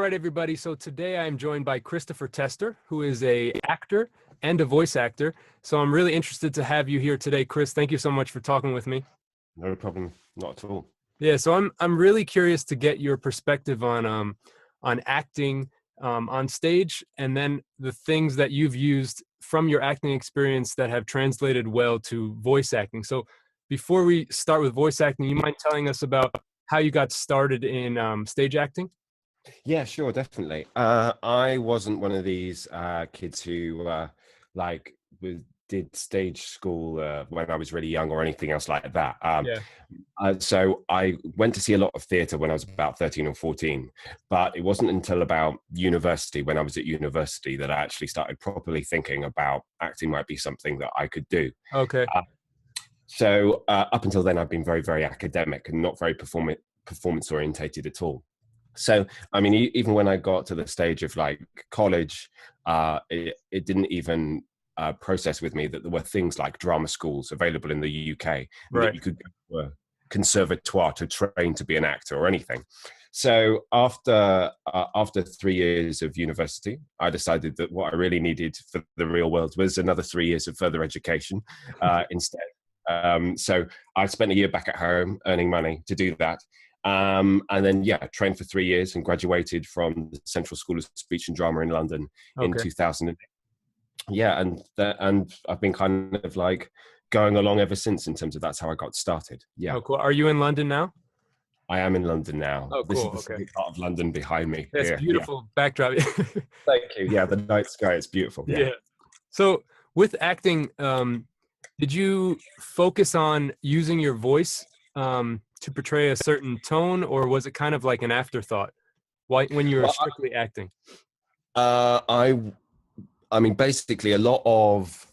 right, everybody. So today I'm joined by Christopher Tester, who is a actor and a voice actor. So I'm really interested to have you here today, Chris. Thank you so much for talking with me. No problem, not at all. Yeah, so I'm really curious to get your perspective on acting on stage, and then the things that you've used from your acting experience that have translated well to voice acting. So before we start with voice acting, you mind telling us about how you got started in stage acting? Yeah, sure, definitely. I wasn't one of these kids who like did stage school when I was really young or anything else like that. Yeah. So I went to see a lot of theatre when I was about 13 or 14, but it wasn't until about university, when I was at university, that I actually started properly thinking about acting might be something that I could do. Okay. So up until then, I've been very, very academic and not very performance orientated at all. So, I mean, even when I got to the stage of like college, it didn't even process with me that there were things like drama schools available in the UK, and that Right. you could go to a conservatoire to train to be an actor or anything. So after 3 years of university, I decided that what I really needed for the real world was another 3 years of further education instead. So I spent a year back at home earning money to do that. And then, trained for 3 years and graduated from the Central School of Speech and Drama in London in Okay. 2008. Yeah, and I've been kind of like going along ever since in terms of that's how I got started. Yeah. Oh, cool. Are you in London now? I am in London now. Oh, This is cool. the Okay. sunny part of London behind me. That's Here. beautiful backdrop. Thank you. Yeah, the night sky is beautiful. Yeah. So with acting, did you focus on using your voice to portray a certain tone, or was it kind of like an afterthought when you were Well, strictly acting? I mean, basically, a lot of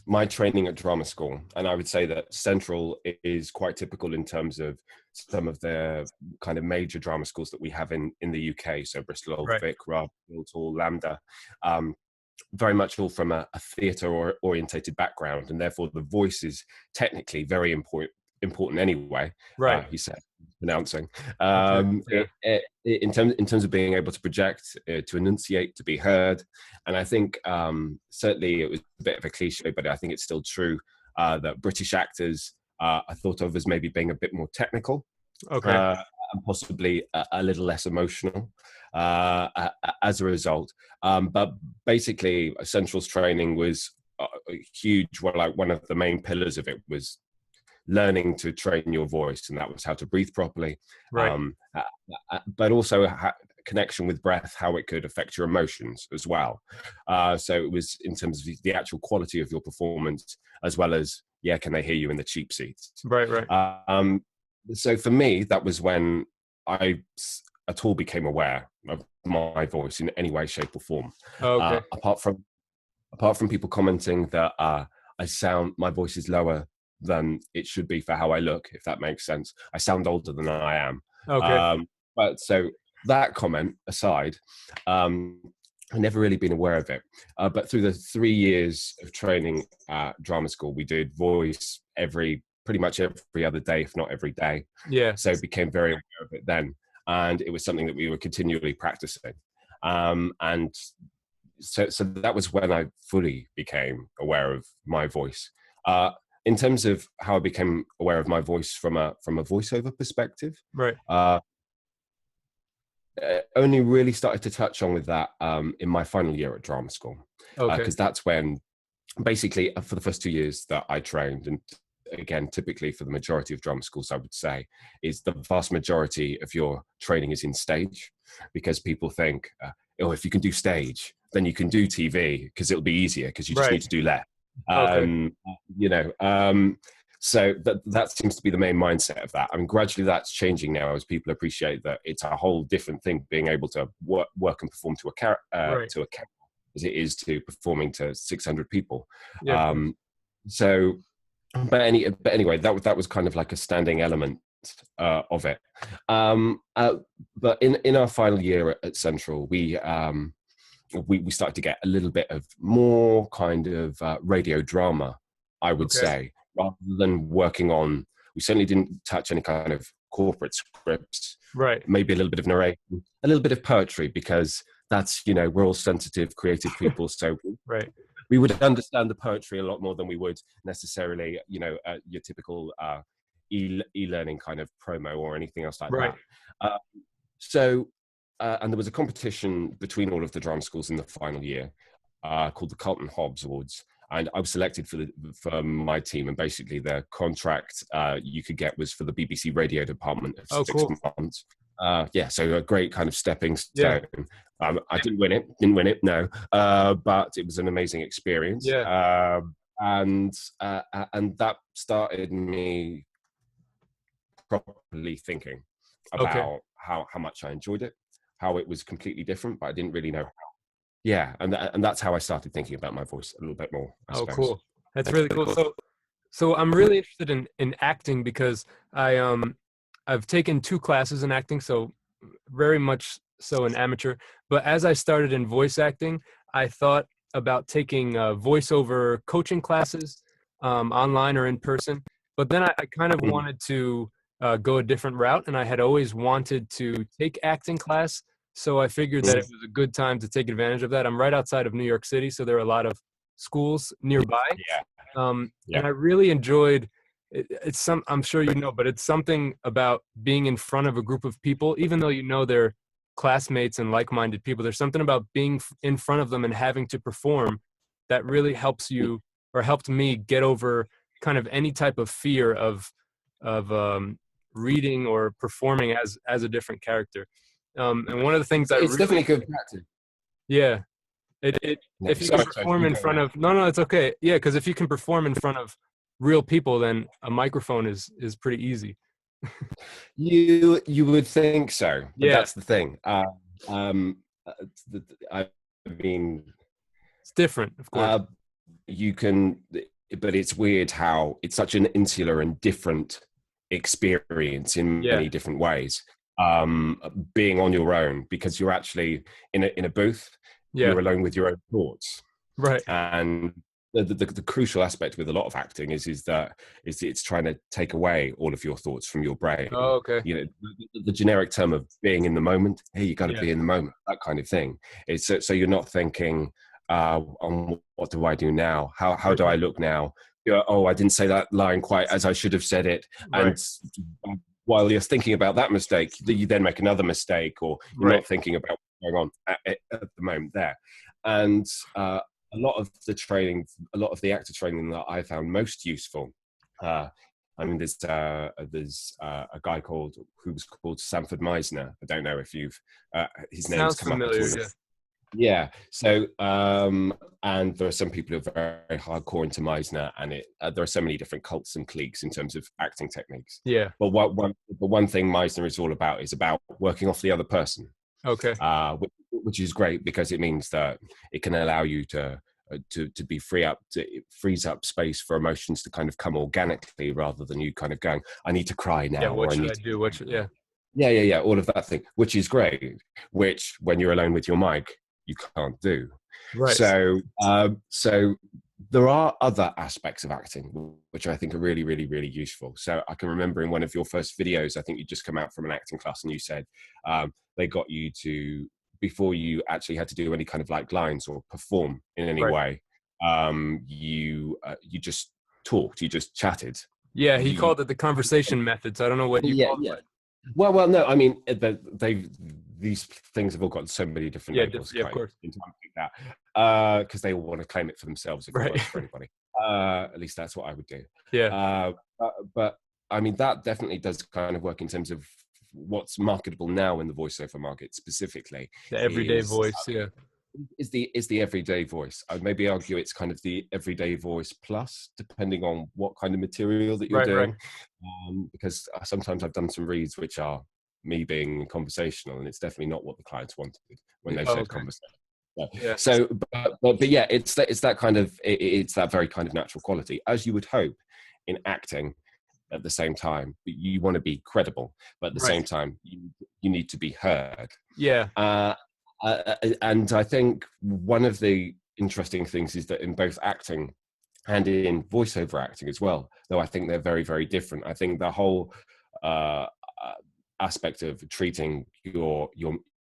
my training at drama school, and I would say that Central is quite typical in terms of some of the kind of major drama schools that we have in the UK. So Bristol Old Right. Vic, Rugby, Guildhall, Lambda, very much all from a theatre orientated background, and therefore the voice is technically very important anyway. Right. He said, pronouncing. Okay. Yeah. In terms of being able to project, to enunciate, to be heard, and I think certainly it was a bit of a cliche, but I think it's still true that British actors are thought of as maybe being a bit more technical. Okay. And possibly a little less emotional as a result. But basically, Central's training was huge. Well, like one of the main pillars of it was learning to train your voice, and that was how to breathe properly. Right. But also connection with breath, how it could affect your emotions as well. So it was in terms of the actual quality of your performance, as well as, can they hear you in the cheap seats? Right. Right. So for me, that was when I at all became aware of my voice in any way, shape, or form. Okay. Apart from people commenting that my voice is lower than it should be for how I look, if that makes sense. I sound older than I am. Okay. But so that comment aside, I've never really been aware of it. But through the 3 years of training at drama school, we did voice pretty much every other day, if not every day. Yeah. So became very aware of it then. And it was something that we were continually practicing. And so that was when I fully became aware of my voice. In terms of how I became aware of my voice from a voiceover perspective, Right. only really started to touch on with that in my final year at drama school. Okay. Because that's when, basically, for the first 2 years that I trained, and again, typically for the majority of drama schools, I would say, is the vast majority of your training is in stage, because people think, if you can do stage, then you can do TV, because it'll be easier, because you just need to do less. Okay. So that seems to be the main mindset of that. I mean, gradually that's changing now as people appreciate that it's a whole different thing being able to work and perform to a character, Right. as it is to performing to 600 people. Yeah. But anyway, that was kind of like a standing element of it. But in our final year at Central, we started to get a little bit of more kind of radio drama, I would say, rather than working on. We certainly didn't touch any kind of corporate scripts, Right. maybe a little bit of narration, a little bit of poetry, because that's, you know, we're all sensitive, creative people. So Right. we would understand the poetry a lot more than we would necessarily, you know, your typical e-learning kind of promo or anything else like Right. that. Uh, so, and there was a competition between all of the drama schools in the final year called the Carlton Hobbs Awards. And I was selected for my team, and basically the contract you could get was for the BBC radio department of Oh, 6 cool. months. Yeah, so a great kind of stepping Yeah. stone. I didn't win it, no, but it was an amazing experience. Yeah. And that started me properly thinking Okay. about how much I enjoyed it, how it was completely different, but I didn't really know. Yeah, and that's how I started thinking about my voice a little bit more, I Oh, suppose. cool. That's really cool. So I'm really interested in acting because I've taken 2 classes in acting, so very much so an amateur. But as I started in voice acting, I thought about taking voiceover coaching classes, online or in person. But then I kind of Mm, wanted to go a different route, and I had always wanted to take acting class. So I figured that it mm, was a good time to take advantage of that. I'm right outside of New York City, so there are a lot of schools nearby. yeah, yeah. And I really enjoyed it's some, I'm sure you know, but it's something about being in front of a group of people, even though you know they're classmates and like-minded people. There's something about being in front of them and having to perform that really helps you, or helped me get over kind of any type of fear of reading or performing as a different character. And one of the things I It's really, definitely good practice. yeah, No, if you can sorry, perform you in go front ahead. of, no, it's okay. Yeah, because if you can perform in front of real people, then a microphone is pretty easy. You would think so, but Yeah, that's the thing. Um, uh, I mean, it's different, of course. uh, you can, but it's weird how it's such an insular and different experience in Yeah, many different ways. Being on your own, because you're actually in a booth, yeah, you're alone with your own thoughts. right. And the crucial aspect with a lot of acting is that it's trying to take away all of your thoughts from your brain. Oh, okay. You know, the generic term of being in the moment. Hey, you got to Yeah, be in the moment. That kind of thing. It's so you're not thinking, on what do I do now? How right, do I look now? Oh, I didn't say that line quite as I should have said it. right, And while you're thinking about that mistake, you then make another mistake, or you're right. not thinking about what's going on at the moment there. And a lot of the training, a lot of the actor training that I found most useful. I mean, there's a guy who was called Sanford Meisner. I don't know if you've his name's Sounds come up at all. familiar. Yeah. Yeah. So, and there are some people who are very hardcore into Meisner, and there are so many different cults and cliques in terms of acting techniques. Yeah. But one thing Meisner is all about is about working off the other person, Okay. which is great because it means that it can allow you to be it frees up space for emotions to kind of come organically rather than you kind of going, I need to cry Yeah. now, What or I should need I to, do? What should? Yeah. yeah, all of that thing, which is great, which when you're alone with your mic, you can't do. Right. So there are other aspects of acting which I think are really, really, really useful. So I can remember in one of your first videos, I think you just come out from an acting class, and you said they got you to, before you actually had to do any kind of like lines or perform in any Right. way, you just talked, you just chatted. Yeah. He You called it the conversation method. So I don't know what you Yeah, called yeah. it. Well, no. I mean, these things have all got so many different Yeah. labels. Yeah. Of Kind of course. into that, because they all want to claim it for themselves if it Right. works for anybody. At least that's what I would do. Yeah. But I mean, that definitely does kind of work in terms of what's marketable now in the voiceover market specifically. The everyday voice. Yeah. Is the everyday voice. I'd maybe argue it's kind of the everyday voice plus, depending on what kind of material that you're Right. Right. doing. Because sometimes I've done some reads which are me being conversational, and it's definitely not what the clients wanted when they Oh, said okay. conversation. Yeah. Yeah. So, but yeah, it's that kind of it's that very kind of natural quality, as you would hope in acting. At the same time, you want to be credible, but at the Right. same time, you need to be heard. Yeah. And I think one of the interesting things is that in both acting and in voiceover acting as well, though I think they're very, very different. I think the whole aspect of treating your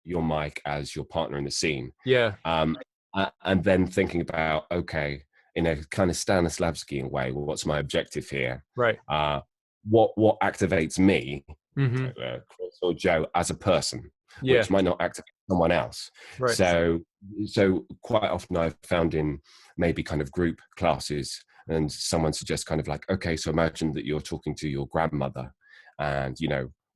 mic as your partner in the scene. Yeah. And then thinking about, okay, in a kind of Stanislavskian way, well, what's my objective here? Right. What activates me, Mm-hmm. Chris or Joe, as a person, Yeah. which might not activate someone else. Right. So quite often I've found in maybe kind of group classes, and someone suggests kind of like, okay, so imagine that you're talking to your grandmother, and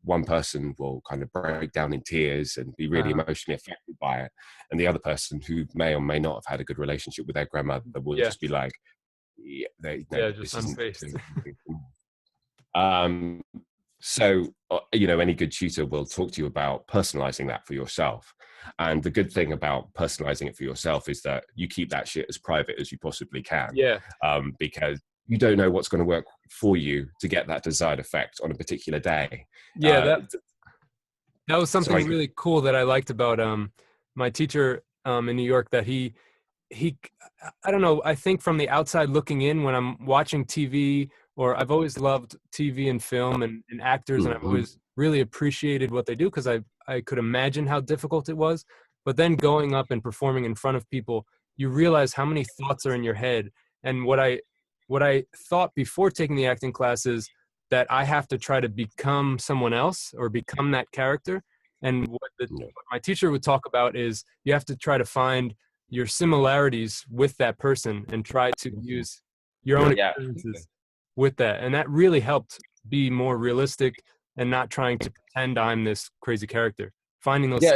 one person will kind of break down in tears and be really emotionally affected by it, and the other person, who may or may not have had a good relationship with their grandmother, will Yeah. just be like, yeah, Just this isn't unfazed. so any good tutor will talk to you about personalizing that for yourself. And the good thing about personalizing it for yourself is that you keep that shit as private as you possibly can, Yeah. because you don't know what's going to work for you to get that desired effect on a particular day. Yeah. uh, That was something sorry. really cool that I liked about my teacher in New York, that he I don't know, I think from the outside looking in, when I'm watching TV, or I've always loved TV and film and actors, and I've Mhm. always really appreciated what they do, because I could imagine how difficult it was. But then going up and performing in front of people, you realize how many thoughts are in your head. And what I thought before taking the acting classes, that I have to try to become someone else or become that character. And what my teacher would talk about is, you have to try to find your similarities with that person and try to use your own Yeah. experiences with that. And that really helped be more realistic and not trying to pretend I'm this crazy character. Finding those. Yeah,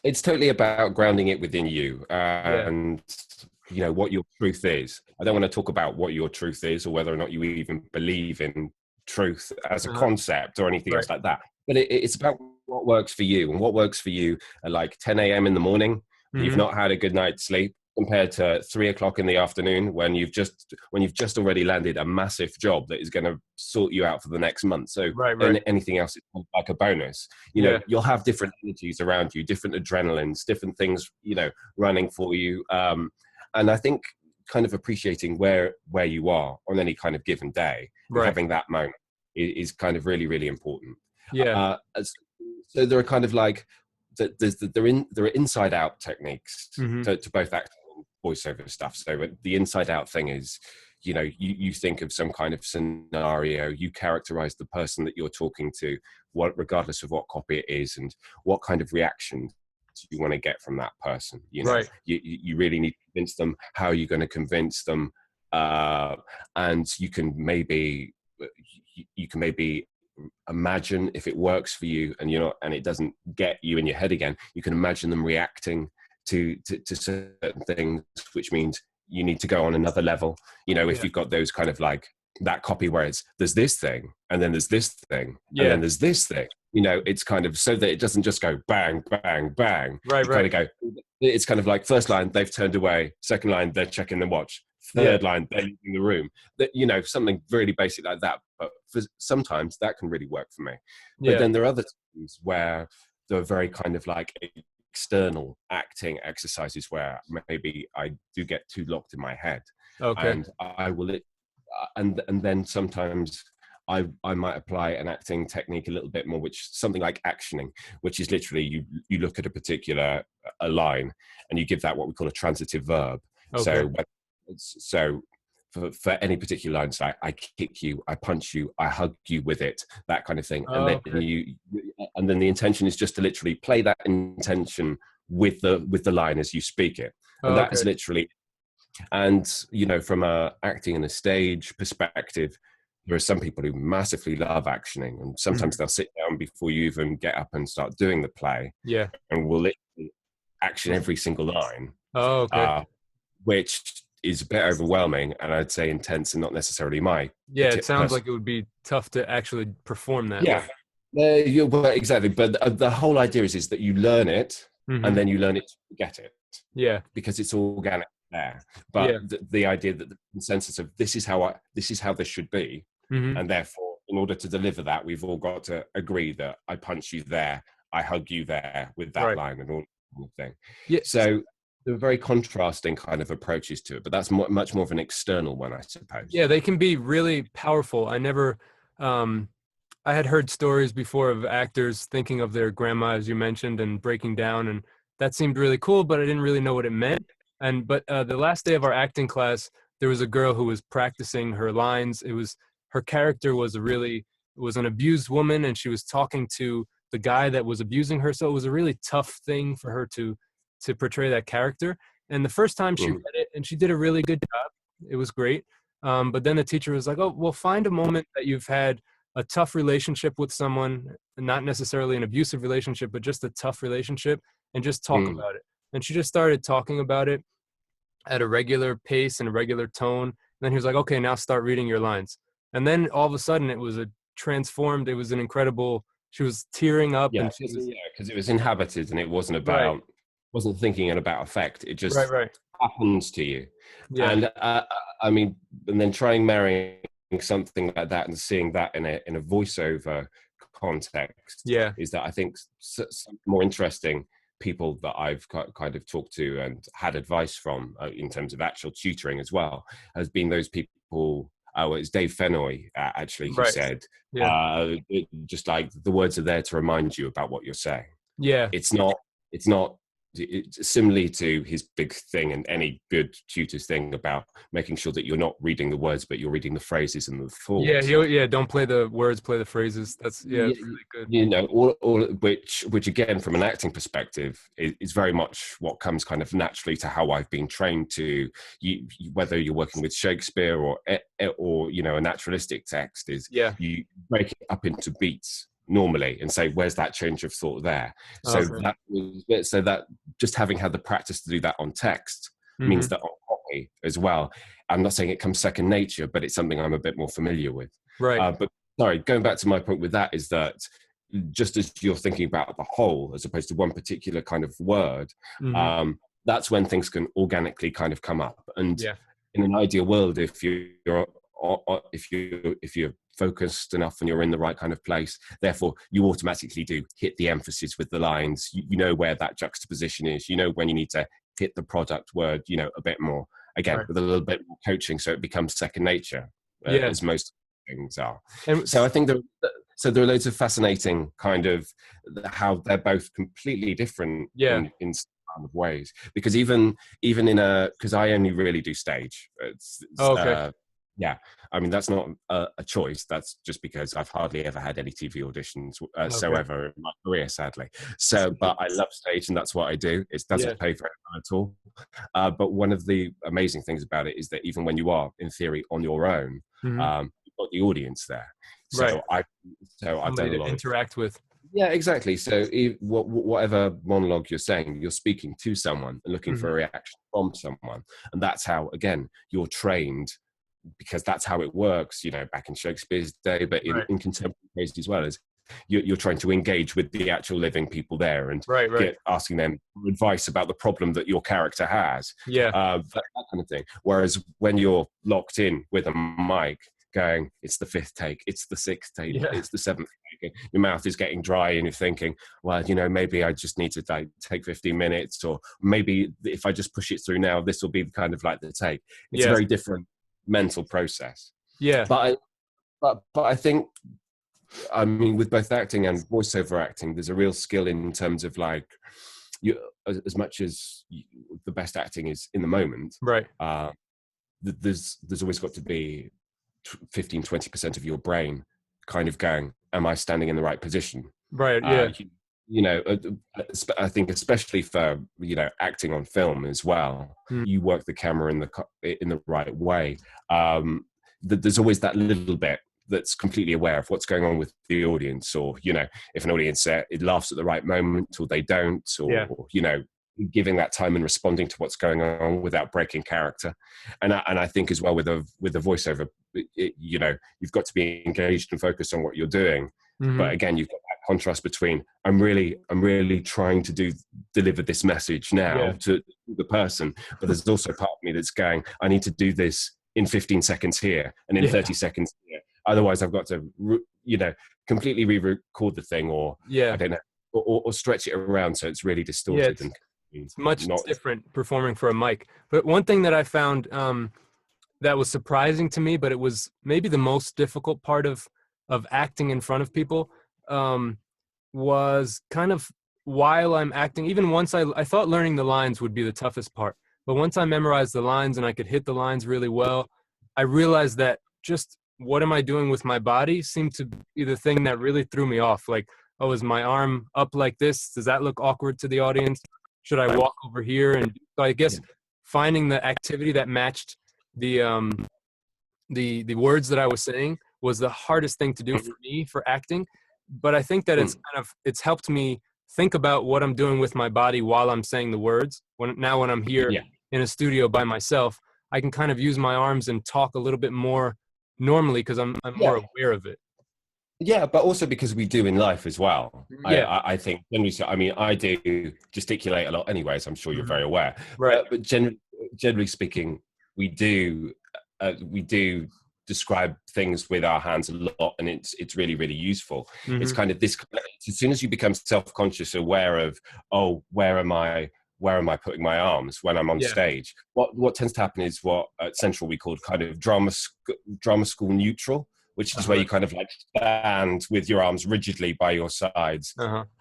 it's totally about grounding it within you, Yeah. and what your truth is. I don't want to talk about what your truth is, or whether or not you even believe in truth as a concept or anything Right. else like that, but it's about what works for you. And what works for you at like 10 a.m. in the morning, when you've not had a good night's sleep, compared to 3 o'clock in the afternoon, when you've just already landed a massive job that is going to sort you out for the next month. So Right. anything else is like a bonus. Yeah. You'll have different energies around you, different adrenalines, different things running for you. And I think kind of appreciating where you are on any kind of given day, and Right. having that moment is kind of really, really important. Yeah. So there are kind of like there are inside out techniques Mm-hmm. to both acting and voiceover stuff. So the inside out thing is, you think of some kind of scenario, you characterize the person that you're talking to, regardless of what copy it is, and what kind of reaction you want to get from that person. Right. You really need to convince them. How are you going to convince them? And you can maybe imagine, if it works for you and and it doesn't get you in your head again, you can imagine them reacting to certain things, which means you need to go on another level. If you've got those kind of like that copy where there's this thing, and then there's this thing, and then there's this thing, it's kind of so that it doesn't just go bang, bang, bang. Right. You kind of go, it's kind of like, first line, they've turned away. Second line, they're checking the watch. Third line, they're leaving the room. That, something really basic like that. But sometimes that can really work for me. But then there are other times where there are very kind of like external acting exercises where maybe I do get too locked in my head. Okay. And I will, and then sometimes I might apply an acting technique a little bit more, which something like actioning, which is literally you look at a particular line and you give that what we call a transitive verb. Okay. So for any particular lines, like I kick you, I punch you, I hug you with it, that kind of thing. And then the intention is just to literally play that intention with the line as you speak it. And that is literally, and from a acting in a stage perspective, there are some people who massively love actioning, and sometimes they'll sit down before you even get up and start doing the play, and will literally action every single line. Which is a bit overwhelming, and I'd say intense, and not necessarily my. It sounds like it would be tough to actually perform that. Well, exactly. But the whole idea is that you learn it, and then you learn it to get it. Because it's organic there. But the idea that the consensus of this is how this should be, and therefore, in order to deliver that, we've all got to agree that I punch you there, I hug you there with that line, and all that kind of thing. So there are very contrasting kind of approaches to it, but that's much more of an external one, I suppose. They can be really powerful. I I had heard stories before of actors thinking of their grandma, as you mentioned, and breaking down, and that seemed really cool, but I didn't really know what it meant. And but the last day of our acting class, there was a girl who was practicing her lines. It was her character was a really was an abused woman, and she was talking to the guy that was abusing her. So it was a really tough thing for her to portray that character. And the first time she Mhm. read it, and she did a really good job. It was great. But then the teacher was like, "Oh, well, find a moment that you've had a tough relationship with someone, not necessarily an abusive relationship, but just a tough relationship, and just talk Mm. about it." And she just started talking about it at a regular pace and a regular tone. And then he was like, "Okay, now start reading your lines." And then all of a sudden, it was a transformed. It was an incredible. She was tearing up, Yeah, and she was because it was inhabited and it wasn't right, about, wasn't thinking about effect. It right, just right. happens to you. Yeah, And I mean, and then trying marrying something like that and seeing that in a voiceover context yeah, is that I think some more interesting people that I've kind of talked to and had advice from in terms of actual tutoring as well has been those people. Oh, it's Dave Fennoy actually who right. said, Yeah, just like the words are there to remind you about what you're saying. yeah, It's not. It's not. It's similarly to his big thing and any good tutor's thing about making sure that you're not reading the words, but you're reading the phrases and the yeah. thoughts. Yeah. Don't play the words, play the phrases. That's yeah, it's you, really good. you know, all which again, from an acting perspective, is very much what comes kind of naturally to how I've been trained to. Whether you're working with Shakespeare or you know a naturalistic text, is Yeah. you break it up into beats normally and say where's that change of thought there. So Okay. that just having had the practice to do that on text means Mm-hmm. that on copy as well. I'm not saying it comes second nature, but it's something I'm a bit more familiar with. Right. But sorry, going back to my point with that is that just as you're thinking about the whole as opposed to one particular kind of word, Mm-hmm. um, that's when things can organically kind of come up. And Yeah. in an ideal world, if you're focused enough and you're in the right kind of place, therefore you automatically do hit the emphasis with the lines. You know where that juxtaposition is. You know when you need to hit the product word, you know, a bit more. Again, Right. with a little bit more coaching, so it becomes second nature, Yeah. as most things are. And So I think there are loads of fascinating kind of how they're both completely different yeah. in some kind of ways. Because even in a because I only really do stage. Oh, okay. Yeah, I mean that's not a choice. That's just because I've hardly ever had any TV auditions so Okay. ever in my career, sadly. So, but I love stage, and that's what I do. It Yeah. doesn't pay for it at all. But one of the amazing things about it is that even when you are, in theory, on your own, Mm-hmm. you've got the audience there. Right. So I've done Somebody a to lot of interact with. yeah, exactly. So whatever monologue you're saying, you're speaking to someone and looking for Mm-hmm. a reaction from someone, and that's how again you're trained because that's how it works. You know, back in Shakespeare's day, but Right. in contemporary days as well as you're trying to engage with the actual living people there and Right. Right. get asking them advice about the problem that your character has, Yeah. that kind of thing. Whereas when you're locked in with a mic, going, it's the fifth take, it's the sixth take, Yeah. it's the seventh take, your mouth is getting dry, and you're thinking, well, you know, maybe I just need to like take 15 minutes, or maybe if I just push it through now, this will be kind of like the take. It's a Yes. very different mental process. Yeah. But but I think I mean, with both acting and voiceover acting, there's a real skill in terms of like, you as much as the best acting is in the moment, Right. uh, there's always got to be 15-20% of your brain kind of going, am I standing in the right position? Right. Uh, Yeah. you, you know, I think especially for acting on film as well, Mm. you work the camera in the right way. There's always that little bit that's completely aware of what's going on with the audience, or if an audience it laughs at the right moment or they don't, Yeah. or giving that time and responding to what's going on without breaking character. And I think as well with a voiceover, you've got to be engaged and focused on what you're doing. Mm-hmm. But again, you've got that contrast between I'm really trying to deliver this message now Yeah. to the person, but there's also part of me that's going, I need to do this in 15 seconds here and in Yeah. 30 seconds here. Otherwise, I've got to completely re-record the thing, or I Yeah. don't know, or stretch it around so it's really Yeah. distorted and It's much not. different performing for a mic. But one thing that I found that was surprising to me, but it was maybe the most difficult part of of acting in front of people was kind of while I'm acting. Even once I thought learning the lines would be the toughest part, but once I memorized the lines and I could hit the lines really well, I realized that just what am I doing with my body seemed to be the thing that really threw me off. Like, oh, is my arm up like this? Does that look awkward to the audience? Should I walk over here? And so I guess finding the activity that matched the words that I was saying was the hardest thing to do for me for acting. But I think that it's helped me think about what I'm doing with my body while I'm saying the words. When I'm here in a studio by myself, I can kind of use my arms and talk a little bit more normally because I'm more aware of it. Yeah, but also because we do in life as well. Yeah. I think generally, I mean, I do gesticulate a lot anyways, I'm sure you're very aware. Right. But generally speaking, we do describe things with our hands a lot, and it's really, really useful. It's kind of this, as soon as you become self-conscious, aware of, oh, where am I putting my arms when I'm on stage? What tends to happen is what at Central we called kind of drama school neutral, which is where you kind of like stand with your arms rigidly by your sides,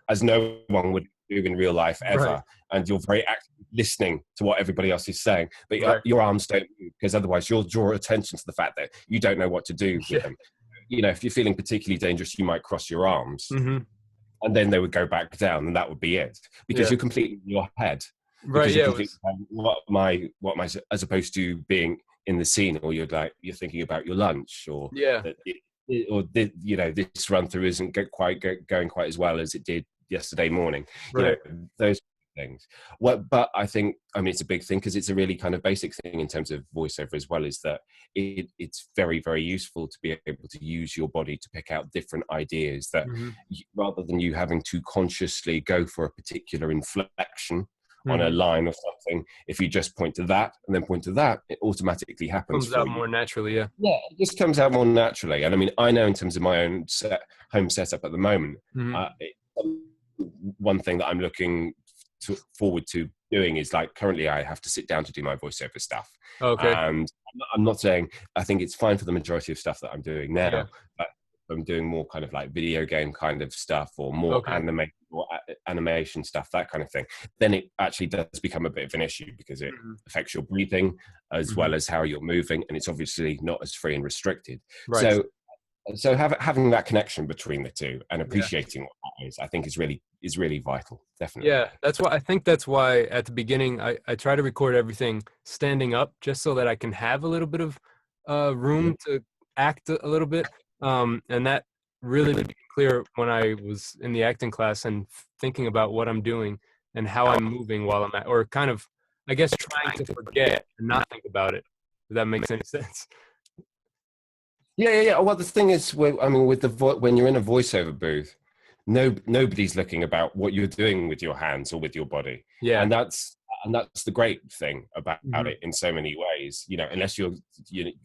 as no one would do in real life ever. And you're very actively listening to what everybody else is saying, but your arms don't move, because otherwise you'll draw attention to the fact that you don't know what to do with them. You know, if you're feeling particularly dangerous, you might cross your arms and then they would go back down, and that would be it, because you're completely in your head. Right. You're what am I, as opposed to being in the scene, or you're thinking about your lunch, or this run through isn't going quite as well as it did yesterday morning. You know, those things. But I think, I mean, it's a big thing because it's a really kind of basic thing in terms of voiceover as well, is that it's very, very useful to be able to use your body to pick out different ideas that rather than you having to consciously go for a particular inflection on a line or something, if you just point to that and then point to that, it automatically happens. Comes out more naturally, yeah, it just comes out more naturally. And I mean, I know in terms of my own home setup at the moment, one thing that I'm looking forward to doing is, like, currently I have to sit down to do my voiceover stuff. And I'm not saying, I think it's fine for the majority of stuff that I'm doing now, but I'm doing more kind of like video game kind of stuff, or more animation stuff, that kind of thing, then it actually does become a bit of an issue, because it affects your breathing as well as how you're moving, and it's obviously not as free and restricted. So having that connection between the two and appreciating what that is, I think is really vital. Definitely. Yeah, that's why at the beginning I try to record everything standing up, just so that I can have a little bit of room to act a little bit. And that really became clear when I was in the acting class and thinking about what I'm doing and how I'm moving while I'm or kind of, I guess, trying to forget and not think about it. If that makes any sense. Yeah. Well, the thing is, I mean, with when you're in a voiceover booth, nobody's looking about what you're doing with your hands or with your body. Yeah, and that's the great thing about it in so many ways. You know, unless you're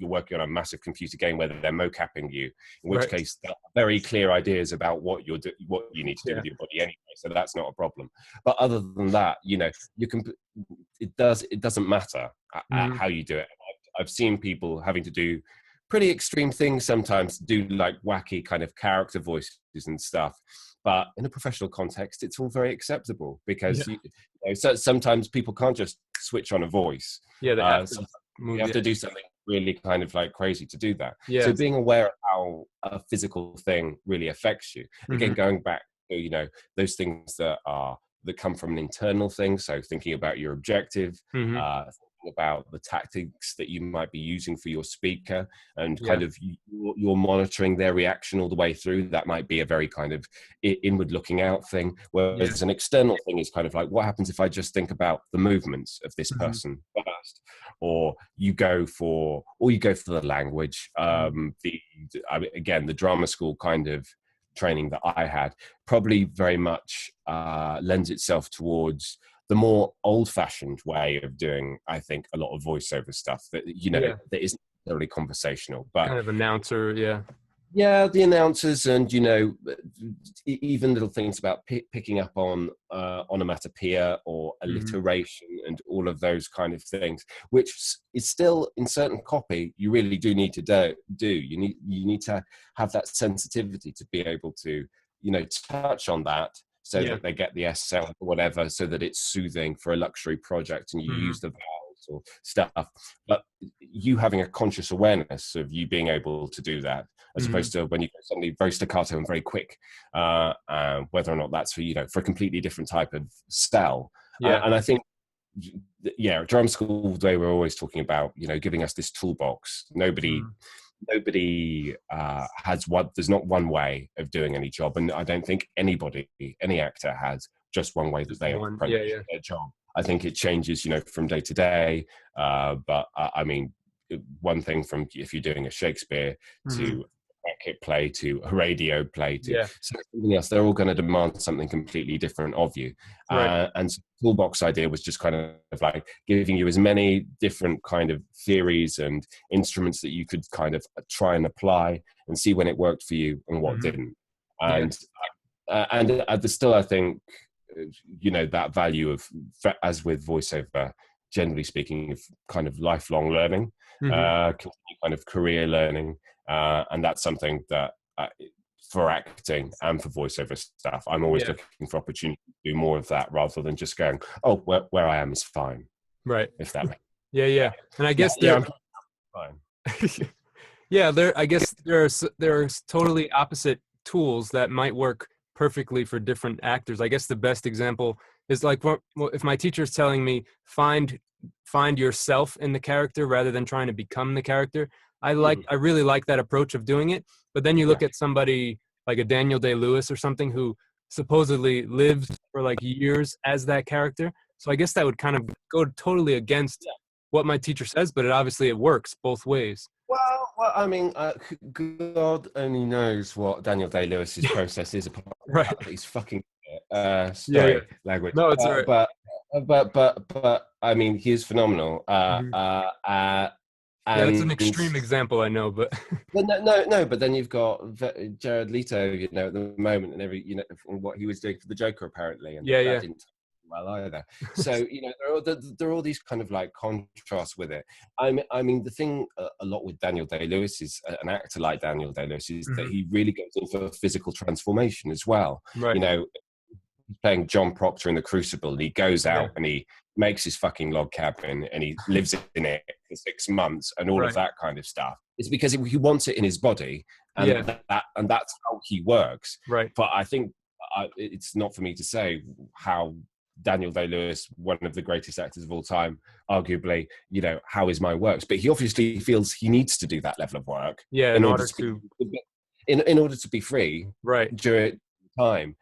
working on a massive computer game where they're mocapping you, in which case there are very clear ideas about what you need to do with your body anyway. So that's not a problem. But other than that, you know, it doesn't matter how you do it. I've seen people having to do pretty extreme things sometimes, do like wacky kind of character voices and stuff, but in a professional context it's all very acceptable, because so sometimes people can't just switch on a voice. They have to do something really kind of like crazy to do that. So being aware of how a physical thing really affects you, again, going back to, you know, those things that come from an internal thing, so thinking about your objective, about the tactics that you might be using for your speaker, and kind of you're monitoring their reaction all the way through. That might be a very kind of inward looking out thing, whereas an external thing is kind of like, what happens if I just think about the movements of this person first? Or you go for the language. Again, the drama school kind of training that I had probably very much lends itself towards the more old-fashioned way of doing, I think, a lot of voiceover stuff that, you know, that isn't necessarily conversational, but kind of announcer. Yeah, the announcers, and even little things about picking up on onomatopoeia or Hmm. alliteration and all of those kind of things, which is still in certain copy you really do need to do. You need to have that sensitivity to be able to touch on that so Yeah. that they get the S sound or whatever, so that it's soothing for a luxury project and you Hmm. use the vowels or stuff. But you having a conscious awareness of you being able to do that, as Hmm. opposed to when you go suddenly very staccato and very quick, whether or not that's for a completely different type of style. Yeah. And I think, yeah, drum school, they were always talking about, giving us this toolbox. Mm. Nobody has one. There's not one way of doing any job, and I don't think any actor has just one way that Just they one. approach Yeah. Yeah. their job. I think it changes, from day to day. But I mean, one thing from if you're doing a Shakespeare Hmm. to a cricket play to a radio play to Yeah. something else, they're all going to demand something completely different of you. Right. And so the toolbox idea was just kind of like giving you as many different kind of theories and instruments that you could kind of try and apply and see when it worked for you and what Hmm. didn't. Yeah. And there's still, I think, that value of, as with voiceover, generally speaking, of kind of lifelong learning, Hmm. continue kind of career learning, and that's something that, for acting and for voiceover stuff, I'm always Yeah. looking for opportunity to do more of that, rather than just going, oh, where I am is fine, Right. if that makes Yeah. Yeah. yeah. And I Yeah, guess yeah, there. I'm fine. Yeah, I guess there's totally opposite tools that might work perfectly for different actors. I guess the best example is like if my teacher's telling me find yourself in the character rather than trying to become the character. Mhm. I really like that approach of doing it. But then you Yeah. look at somebody like a Daniel Day-Lewis or something who supposedly lived for like years as that character. So I guess that would kind of go totally against what my teacher says, but it works both ways. Well, I mean, God only knows what Daniel Day-Lewis's process is, apart from the Right. fact that he's fucking. Yeah, yeah. Sorry, language, No, it's all right. but I mean, he is phenomenal. Mhm. Yeah, that's an And extreme example, I know, but but no. But then you've got Jared Leto, at the moment, and from what he was doing for the Joker, apparently, and yeah, that yeah. didn't well either. So there are all these kind of like contrasts with it. I mean, the thing a lot with Daniel Day-Lewis is, an actor like Daniel Day-Lewis, is that Mhm. he really goes in for physical transformation as well. Right. You know, he's playing John Proctor in The Crucible, and he goes Yeah. out and he makes his fucking log cabin and he lives in it for 6 months and all of Right. that kind of stuff. It's because he wants it in his body, and Yeah. that's how he works. Right. But I think, it's not for me to say how Daniel Day-Lewis, one of the greatest actors of all time, arguably, how his mind works. But he obviously feels he needs to do that level of work Yeah, in in order order to to. in order to be free Right. during time.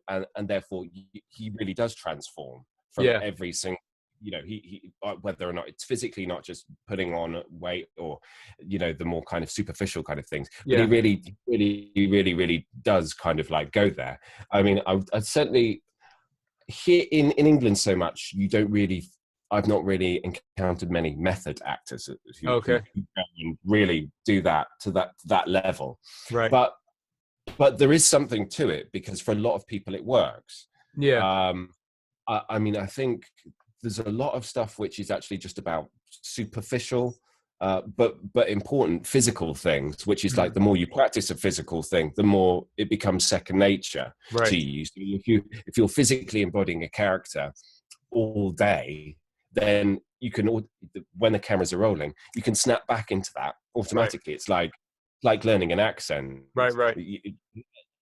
And therefore he really does transform from Yeah. every single. He whether or not it's physically, not just putting on weight, or the more kind of superficial kind of things, but he Yeah. really, really, really, really does kind of like go there. I mean, I certainly, here in England so much, you don't really. I've not really encountered many method actors who Okay. go and really do that to that level, Right. but there is something to it, because for a lot of people it works. Yeah. Um, I mean, I think there's a lot of stuff which is actually just about superficial, but important physical things, which is like, Mhm. the more you practice a physical thing, the more it becomes second nature to Right. you. So if you're physically embodying a character all day, then you can, when the cameras are rolling, you can snap back into that Right. automatically. It's like learning an accent. Right. Right.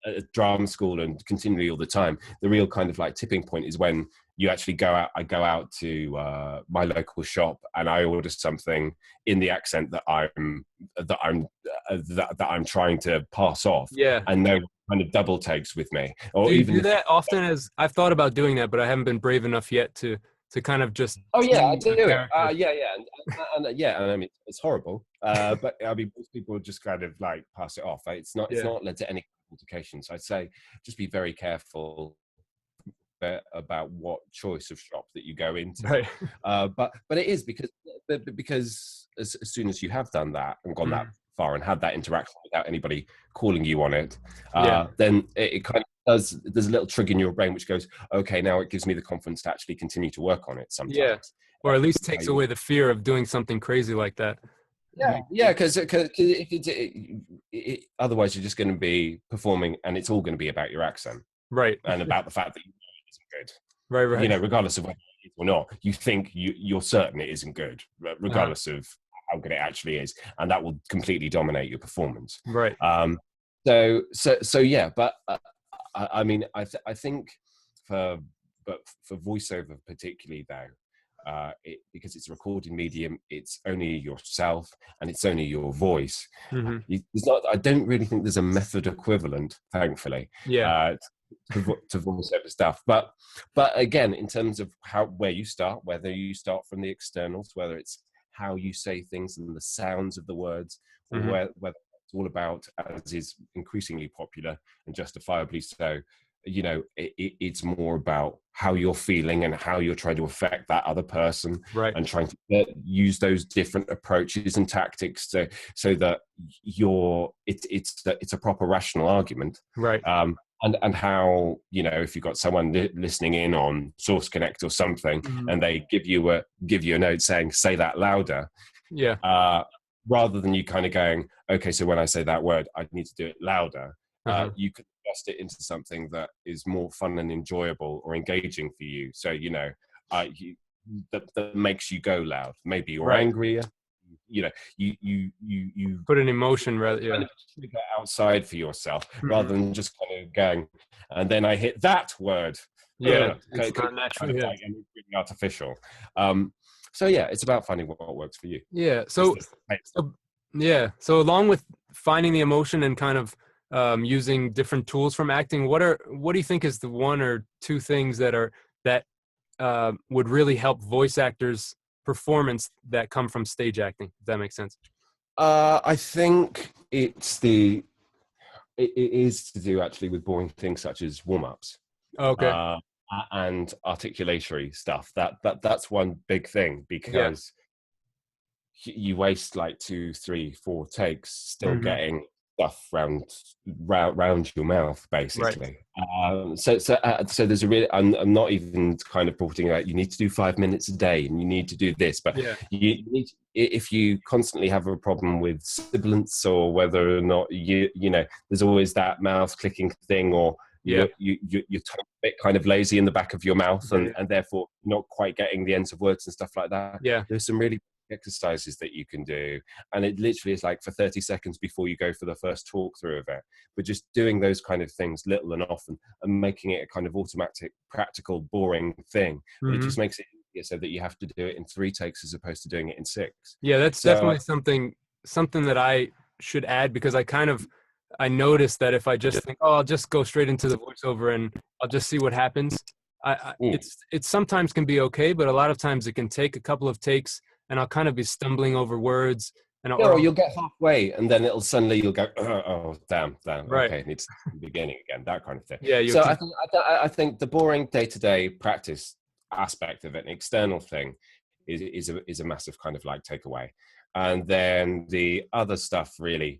At drama school and continually all the time, the real kind of like tipping point is when you actually go out. I go out to my local shop and I order something in the accent that I'm trying to pass off, Yeah. and no kind of double takes with me, Do or you even do if. that often? As I've thought about doing that, but I haven't been brave enough yet to kind of just Oh yeah, I be do a it. character. Yeah, and I mean, it's horrible. But I mean, most people just kind of like pass it off. It's not. It's Yeah. not led to any altercation. So I'd say just be very careful about what choice of shop that you go into. Right. But it is because as soon as you have done that and gone that Mhm. far and had that interaction without anybody calling you on it, Yeah. then it kind of does, there's a little trigger in your brain which goes, okay, now it gives me the confidence to actually continue to work on it Yeah. sometimes. Or at least takes away the fear of doing something crazy like that. Yeah, because otherwise you're just going to be performing and it's all going to be about your accent Right. and about the fact that it isn't good. Right. Right. Regardless of whether it is or not, you think you're certain it isn't good, regardless of how good it actually is, and that will completely dominate your performance. Right. So yeah, but I mean, I think for voiceover particularly though, because it's a recorded medium, it's only yourself and it's only your voice. There's not, I don't really think there's a method equivalent, thankfully, Yeah. to voiceover stuff. But again, in terms of where you start, whether you start from the externals, whether it's how you say things and the sounds of the words, or whether it's all about, as is increasingly popular and justifiably so, it's more about how you're feeling and how you're trying to affect that other person, Right. and trying to use those different approaches and tactics so that it's a proper rational argument. Right. And how, if you've got someone listening in on Source Connect or something, and they give you a note saying, say that louder. Yeah. Rather than you kind of going, okay, so when I say that word, I need to do it louder. You could adjust it into something that is more fun and enjoyable or engaging for you. So, that makes you go loud. Maybe you're angrier. You Put an emotion rather. Yeah. Kind of trigger outside for yourself, rather than just kind of going, and then I hit that word. Yeah. It's not natural. Kind of like really artificial. So yeah, it's about finding what works for you. Yeah. So along with finding the emotion and kind of using different tools from acting, what do you think is the one or two things that would really help voice actors' performance that come from stage acting, if that makes sense? I think it is to do actually with boring things such as warm-ups. Okay. And articulatory stuff. That's one big thing, because you waste like 2, 3, 4 takes still getting stuff round your mouth, basically. Right. So there's a really, I'm not even kind of talking about you need to do 5 minutes a day and you need to do this, but you need, if you constantly have a problem with sibilance, or whether or not there's always that mouth clicking thing, or you're a bit kind of lazy in the back of your mouth, and therefore not quite getting the ends of words and stuff like that. There's some really exercises that you can do, and it literally is like for 30 seconds before you go for the first talk through of it, but just doing those kind of things little and often, and making it a kind of automatic, practical, boring thing. It just makes it easier, so that you have to do it in 3 takes as opposed to doing it in 6. That's definitely something that I should add, because I noticed that if I just think, I'll just go straight into the voiceover and I'll just see what happens, it sometimes can be okay, but a lot of times it can take a couple of takes, and I'll kind of be stumbling over words, and or you'll get halfway, and then you'll go, oh damn, right. Okay, it needs to be beginning again, that kind of thing. So I think the boring day-to-day practice aspect of it, an external thing, is a massive kind of like takeaway. And then the other stuff really,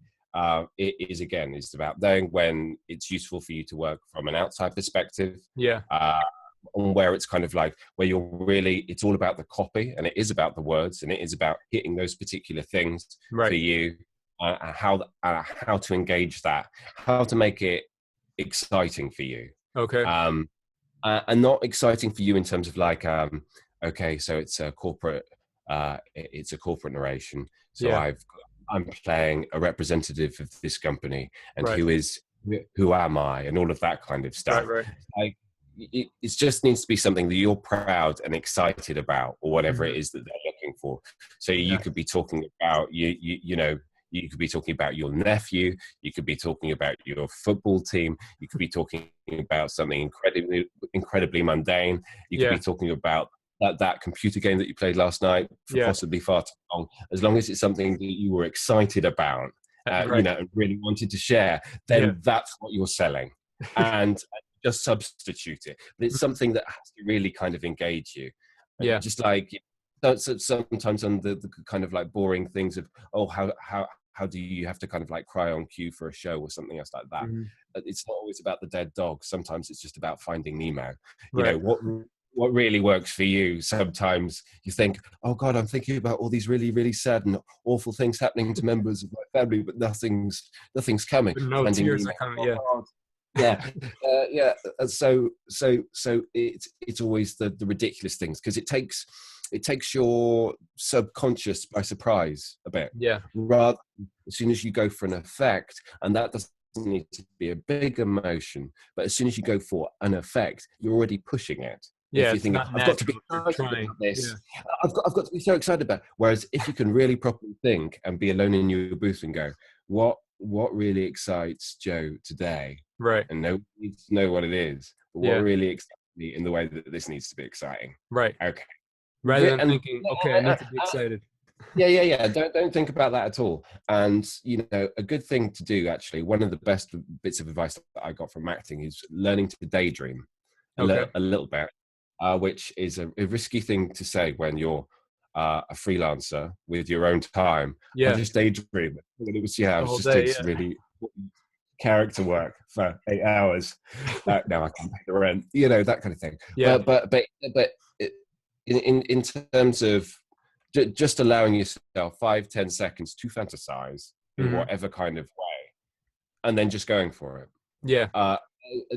it is about knowing when it's useful for you to work from an outside perspective. On where it's kind of like where it's all about the copy, and it is about the words, and it is about hitting those particular things for you, how to engage that, how to make it exciting for you. And not exciting for you in terms of like, okay, so it's a corporate narration, so I'm playing a representative of this company, and who am I, and all of that kind of stuff. Like, it just needs to be something that you're proud and excited about, or whatever it is that they're looking for. So you could be talking about you could be talking about your nephew, you could be talking about your football team, you could be talking about something incredibly mundane, you could be talking about that computer game that you played last night for possibly far too long. As long as it's something that you were excited about, and really wanted to share, then that's what you're selling. And just substitute it, but it's something that has to really kind of engage you. Just like sometimes on the kind of like boring things of, how how do you have to kind of like cry on cue for a show or something else like that. Mm-hmm. It's not always about the dead dog. Sometimes it's just about finding Nemo. You Right. know, what really works for you. Sometimes you think, oh God, I'm thinking about all these really, really sad and awful things happening to members of my family, but nothing's coming. But no Finding tears Nemo. are coming. Oh Yeah. God. Yeah, yeah. So it's always the ridiculous things, because it takes your subconscious by surprise a bit. Yeah. Rather, as soon as you go for an effect, and that doesn't need to be a big emotion, but as soon as you go for an effect, you're already pushing it. Yeah. If you It's think, not I've got to be natural. You're excited trying. about this, Yeah. I've got to be so excited about it. Whereas if you can really properly think and be alone in your booth and go, what really excites Joe today? Right. And nobody needs to know what it is, but what Yeah. really excites me in the way that this needs to be exciting. Right. Okay. Rather than And thinking, okay, I need to be excited. yeah. Don't think about that at all. And a good thing to do, actually, one of the best bits of advice that I got from acting is learning to daydream Okay. a little bit, which is a risky thing to say when you're a freelancer with your own time. I Yeah. just daydream. And it was I The was whole just day. doing some Yeah. really character work for 8 hours. Now I can pay the rent, that kind of thing. Yeah. But in terms of just allowing yourself 5-10 seconds to fantasize in Mm-hmm. whatever kind of way, and then just going for it. Yeah.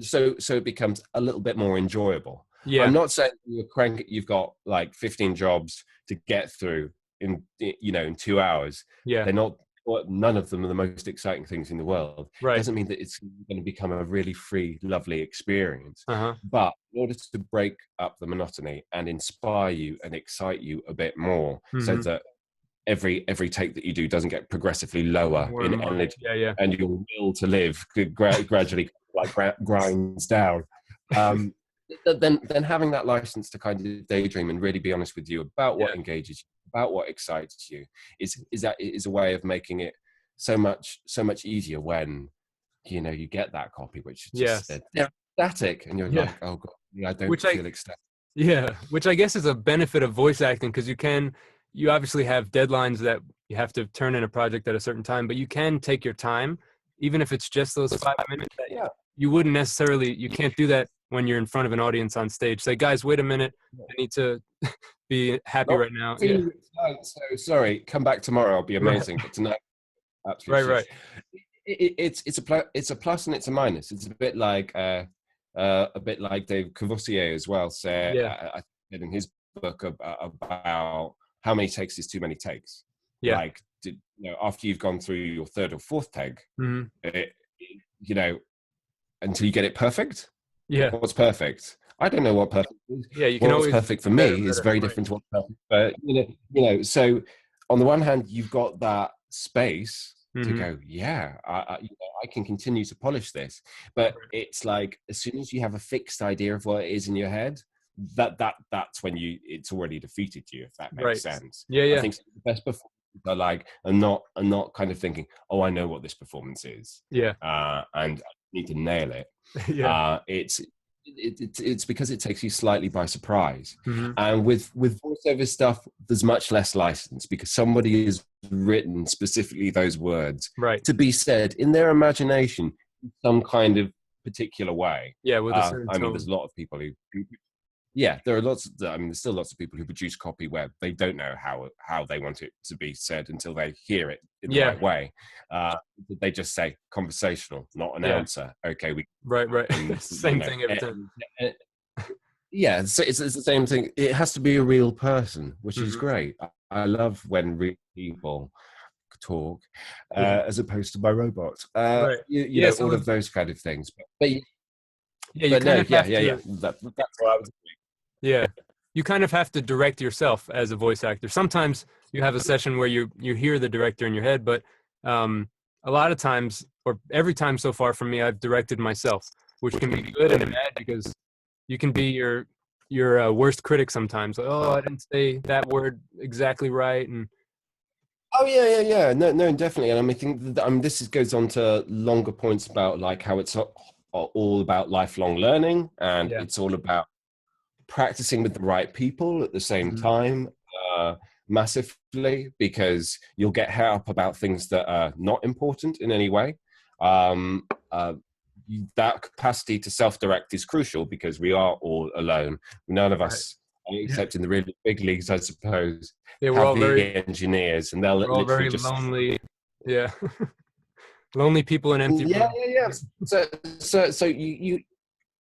So it becomes a little bit more enjoyable. Yeah. I'm not saying you've got like 15 jobs to get through in 2 hours. Yeah. They're not. None of them are the most exciting things in the world. Right. Doesn't mean that it's going to become a really free, lovely experience. Uh-huh. But in order to break up the monotony and inspire you and excite you a bit more, so Mm-hmm. that every take that you do doesn't get progressively lower More in and more. energy, Yeah. and your will to live gradually like grinds down. Then having that license to kind of daydream and really be honest with you about what engages you, about what excites you, is a way of making it so much easier when you get that copy which just said they're ecstatic, and you're like, oh God, I don't feel ecstatic. Yeah, which I guess is a benefit of voice acting, because you obviously have deadlines that you have to turn in a project at a certain time, but you can take your time, even if it's just those 5 minutes. You wouldn't necessarily, you can't do that when you're in front of an audience on stage. Say, guys, wait a minute, I need to be happy right now. Yeah. So sorry, come back tomorrow. I'll be amazing. But tonight, absolutely. Right. It's a plus and it's a minus. It's a bit like Dave Cavossier as well said, I said in his book about how many takes is too many takes. Yeah. Like, after you've gone through your third or fourth take, until you get it perfect. Yeah. What's perfect? I don't know what perfect is. Yeah, you can what's always perfect for me is very different to what's perfect. But so on the one hand, you've got that space to go, I can continue to polish this. But it's like, as soon as you have a fixed idea of what it is in your head, that's when it's already defeated you, if that makes sense. I think the best performances are like, I'm not kind of thinking, oh, I know what this performance is. And I need to nail it. It's because it takes you slightly by surprise. And with voiceover stuff, there's much less license, because somebody has written specifically those words to be said in their imagination in some kind of particular way. With a certain tone. there's a lot of people who there are there's still lots of people who produce copy where they don't know how they want it to be said until they hear it in the right way. They just say conversational, not announcer. Okay, right. Same thing every time. So it's the same thing. It has to be a real person, which is great. I love when real people talk as opposed to my robot. All of those kind of things. That's what I was doing. You kind of have to direct yourself as a voice actor. Sometimes you have a session where you hear the director in your head, but a lot of times, or every time so far for me, I've directed myself, which can be good and bad, because you can be your worst critic sometimes. Like, oh, I didn't say that word exactly right, and no, definitely. And I think this goes on to longer points about like how it's all about lifelong learning, and it's all about practicing with the right people at the same time. massively, because you'll get het up about things that are not important in any way. Um, uh, that capacity to self-direct is crucial because we are all alone. None of Right. us, Yeah. except in the really big leagues, I suppose, Yeah, have the engineers, and they'll we're all literally very just lonely. Yeah. Lonely people in empty yeah, rooms. yeah, yeah. So you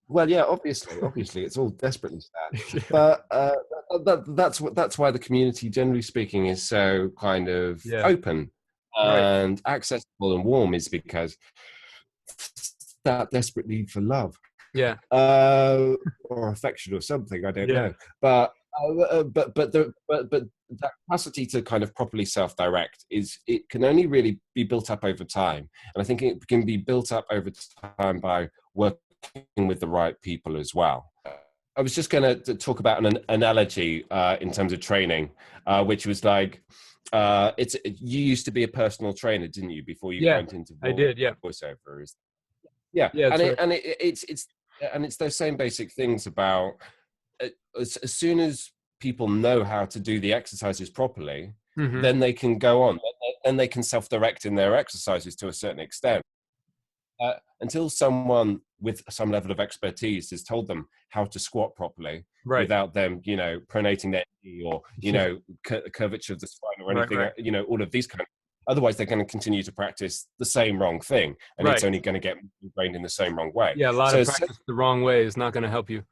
well, yeah, obviously, it's all desperately sad, Yeah. but that's why the community, generally speaking, is so kind of Yeah. open Right. and accessible and warm, is because that desperate need for love, Yeah. or affection or something. I don't Yeah. know, but that capacity to kind of properly self-direct it can only really be built up over time, and I think it can be built up over time by working with the right people as well. I was just going to talk about an analogy in terms of training, which was like, you used to be a personal trainer, didn't you, before you Yeah. went into I did. Yeah. voiceover? Yeah, Yeah. and That's right. it's those same basic things about as soon as people know how to do the exercises properly, Mm-hmm. then they can go on, then they can self-direct in their exercises to a certain extent. Until someone with some level of expertise has told them how to squat properly Right. without them, pronating their knee, or Yeah. curvature of the spine or Right. anything, Right. all of these kind of. Otherwise, they're going to continue to practice the same wrong thing, and it's Right. only going to get ingrained in the same wrong way. Yeah. A lot of So practice the wrong way is not going to help you.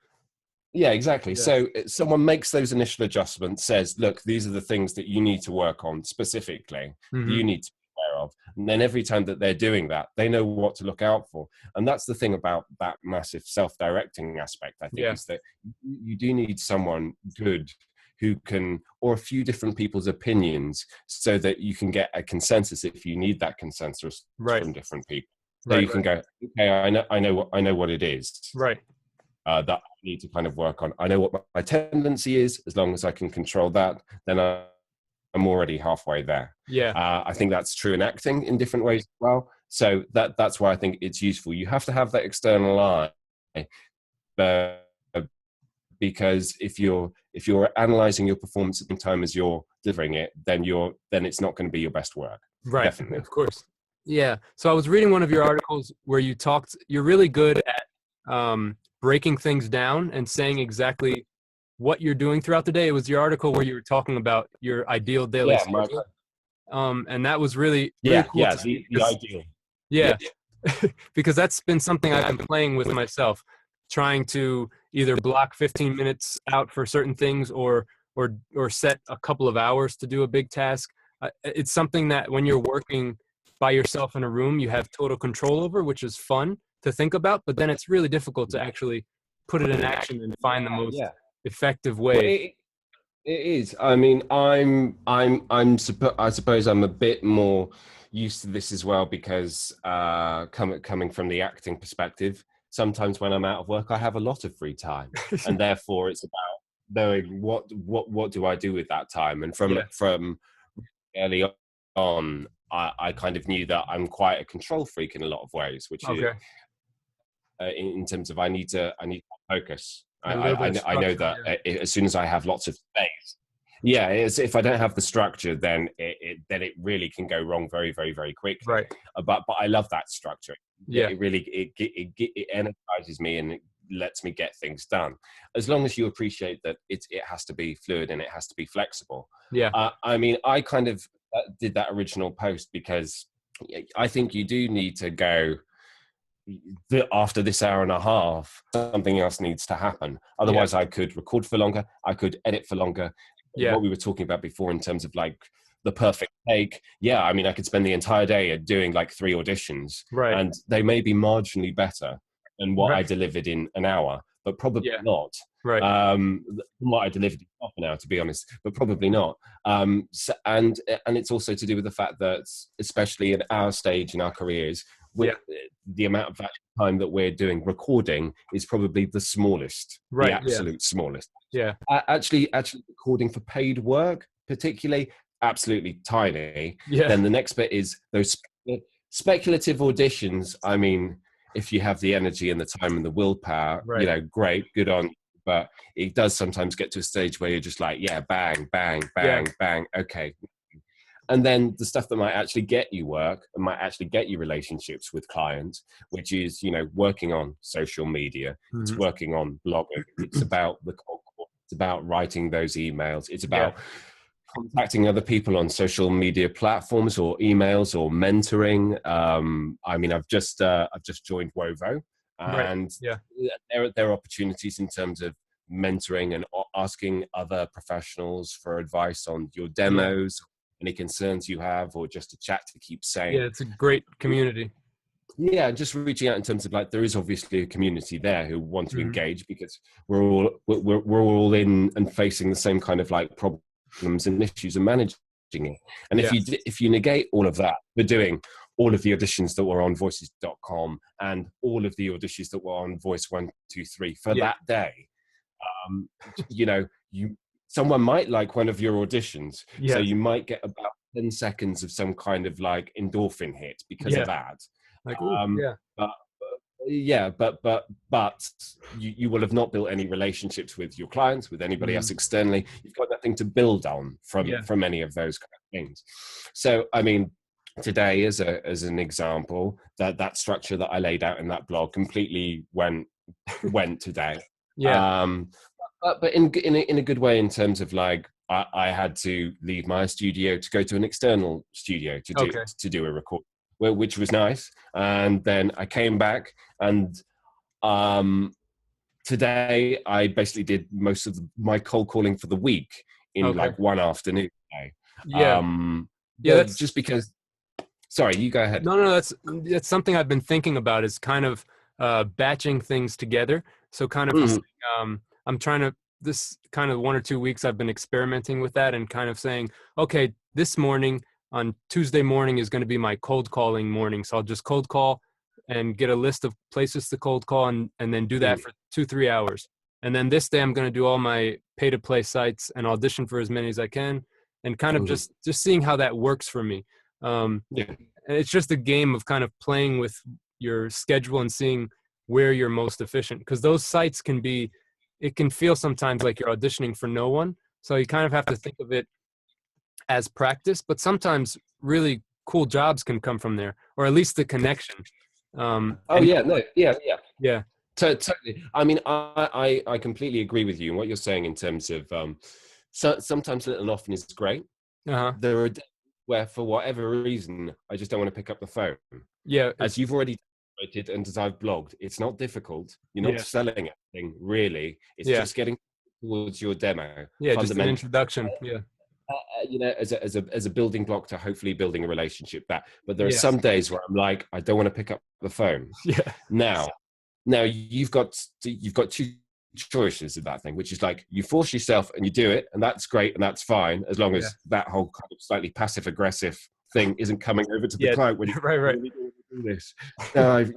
yeah, exactly. Yeah. So someone makes those initial adjustments, says, look, these are the things that you need to work on specifically, that Mm-hmm. you need to be aware of. And then every time that they're doing that, they know what to look out for. And that's the thing about that massive self-directing aspect, I think, Yeah. is that you do need someone good who can, or a few different people's opinions, so that you can get a consensus if you need that consensus Right. from different people. So Right. you can Right. go, okay, I know what it is. Right. That I need to kind of work on. I know what my tendency is. As long as I can control that, then I'm already halfway there. Yeah. I think that's true in acting in different ways as well. So that's why I think it's useful. You have to have that external eye, uh, because if you're analyzing your performance at the time as you're delivering it, then it's not going to be your best work. Right. Definitely. Of course. Yeah. So I was reading one of your articles where you're really good at breaking things down and saying exactly what you're doing throughout the day. It was your article where you were talking about your ideal daily Yeah, schedule. And that was really, really yeah, cool yeah. to see The because, ideal. yeah, because that's been something I've been playing with myself, trying to either block 15 minutes out for certain things or set a couple of hours to do a big task. It's something that when you're working by yourself in a room, you have total control over, which is fun to think about, but then it's really difficult to actually put it in action and find the most Yeah. effective Well, way. it is. I mean, I suppose I'm a bit more used to this as well because coming from the acting perspective, sometimes when I'm out of work, I have a lot of free time, and therefore it's about knowing what do I do with that time. And Yeah. from early on, I kind of knew that I'm quite a control freak in a lot of ways, which is Okay. in terms of I need to focus. A little bit of I know structure. that Yeah. as soon as I have lots of space, yeah, if I don't have the structure, then it really can go wrong very, very, very quickly. Right. But I love that structure. Yeah. It really it energizes me and it lets me get things done. As long as you appreciate that it has to be fluid and it has to be flexible. Yeah. I mean, I kind of did that original post because I think you do need to go. After this hour and a half, something else needs to happen. Otherwise, I could record for longer. I could edit for longer. Yeah. What we were talking about before in terms of like the perfect take. Yeah, I mean, I could spend the entire day doing like 3 auditions, Right. and they may be marginally better than what I Right. delivered in an hour, but probably Yeah. not. Right. What I delivered in half an hour, to be honest, but probably not. And it's also to do with the fact that, especially at our stage in our careers, the amount of time that we're doing recording is probably the smallest, Right. the absolute smallest. Yeah. Actually recording for paid work, particularly, absolutely tiny. Yeah. Then the next bit is those speculative auditions. I mean, if you have the energy and the time and the willpower, Right. great, good on. but it does sometimes get to a stage where you're just like, yeah, bang, bang, Yeah. bang, bang. Okay. And then the stuff that might actually get you work and might actually get you relationships with clients, which is, you know, working on social media, it's Mhm. working on blogging, it's about the cold call, it's about writing those emails, it's Yeah. about contacting other people on social media platforms or emails or mentoring. I mean, I've just joined Wovo, Right. and Yeah. there are opportunities in terms of mentoring and asking other professionals for advice on your Yeah. demos, any concerns you have, or just a chat to keep Yeah. sane. It's a great community. Yeah, just reaching out in terms of like there is obviously a community there who want to Mhm. engage because we're all in and facing the same kind of like problems and issues and managing it. And Yeah. if you negate all of that, we're doing all of the auditions that were on voices.com and all of the auditions that were on Voice 123 for Yeah. that day. Um, you know, someone might like one of your auditions, so Yes. you might get about 10 seconds of some kind of like endorphin hit because of Yeah. that. Like, oh, Um, yeah. but yeah, but you will have not built any relationships with your clients, with anybody else Mhm. externally. You've got nothing to build on Yeah. from any of those kind of things. So, I mean, today as an example, that structure that I laid out in that blog completely went today. Yeah. Um, but in a good way in terms of like I had to leave my studio to go to an external studio Okay. to do a record, which was nice. And then I came back, and um, today I basically did most of my cold calling for the week in Okay. like one afternoon today. Yeah. Yeah. Well, That's just because. Sorry, you go ahead. no. That's something I've been thinking about is kind of batching things together. So kind of, Mhm. I'm trying to this kind of 1 or 2 weeks I've been experimenting with that and kind of saying, okay, this morning on Tuesday morning is going to be my cold calling morning. So I'll just cold call and get a list of places to cold call and then do that Mhm. for 2-3 hours. And then this day I'm going to do all my pay to play sites and audition for as many as I can and kind of Mhm. just seeing how that works for me. Yeah. And it's just a game of kind of playing with your schedule and seeing where you're most efficient because those sites can be it can feel sometimes like you're auditioning for no one, so you kind of have to think of it as practice, but sometimes really cool jobs can come from there, or at least the connection. Oh And yeah, no, yeah, yeah. yeah. Totally. I mean, I completely agree with you in what you're saying in terms of so sometimes little and often is great. Uh-huh. There are days where, for whatever reason, I just don't want to pick up the phone. Yeah, As you've already demonstrated and as I've blogged, it's not difficult. You're not yeah, selling anything really. It's yeah, just getting towards your demo yeah, just an fundamentally. introduction. Yeah, You know, as a building block to hopefully building a relationship back. But there are yes. some days where I'm like, I don't want to pick up the phone. Yeah, Now, you've got two choices of that thing, which is like you force yourself and you do it, and that's great and that's fine as long yeah, as that whole kind of slightly passive aggressive thing isn't coming over to the yeah. client when you Right, right. really do this. No, I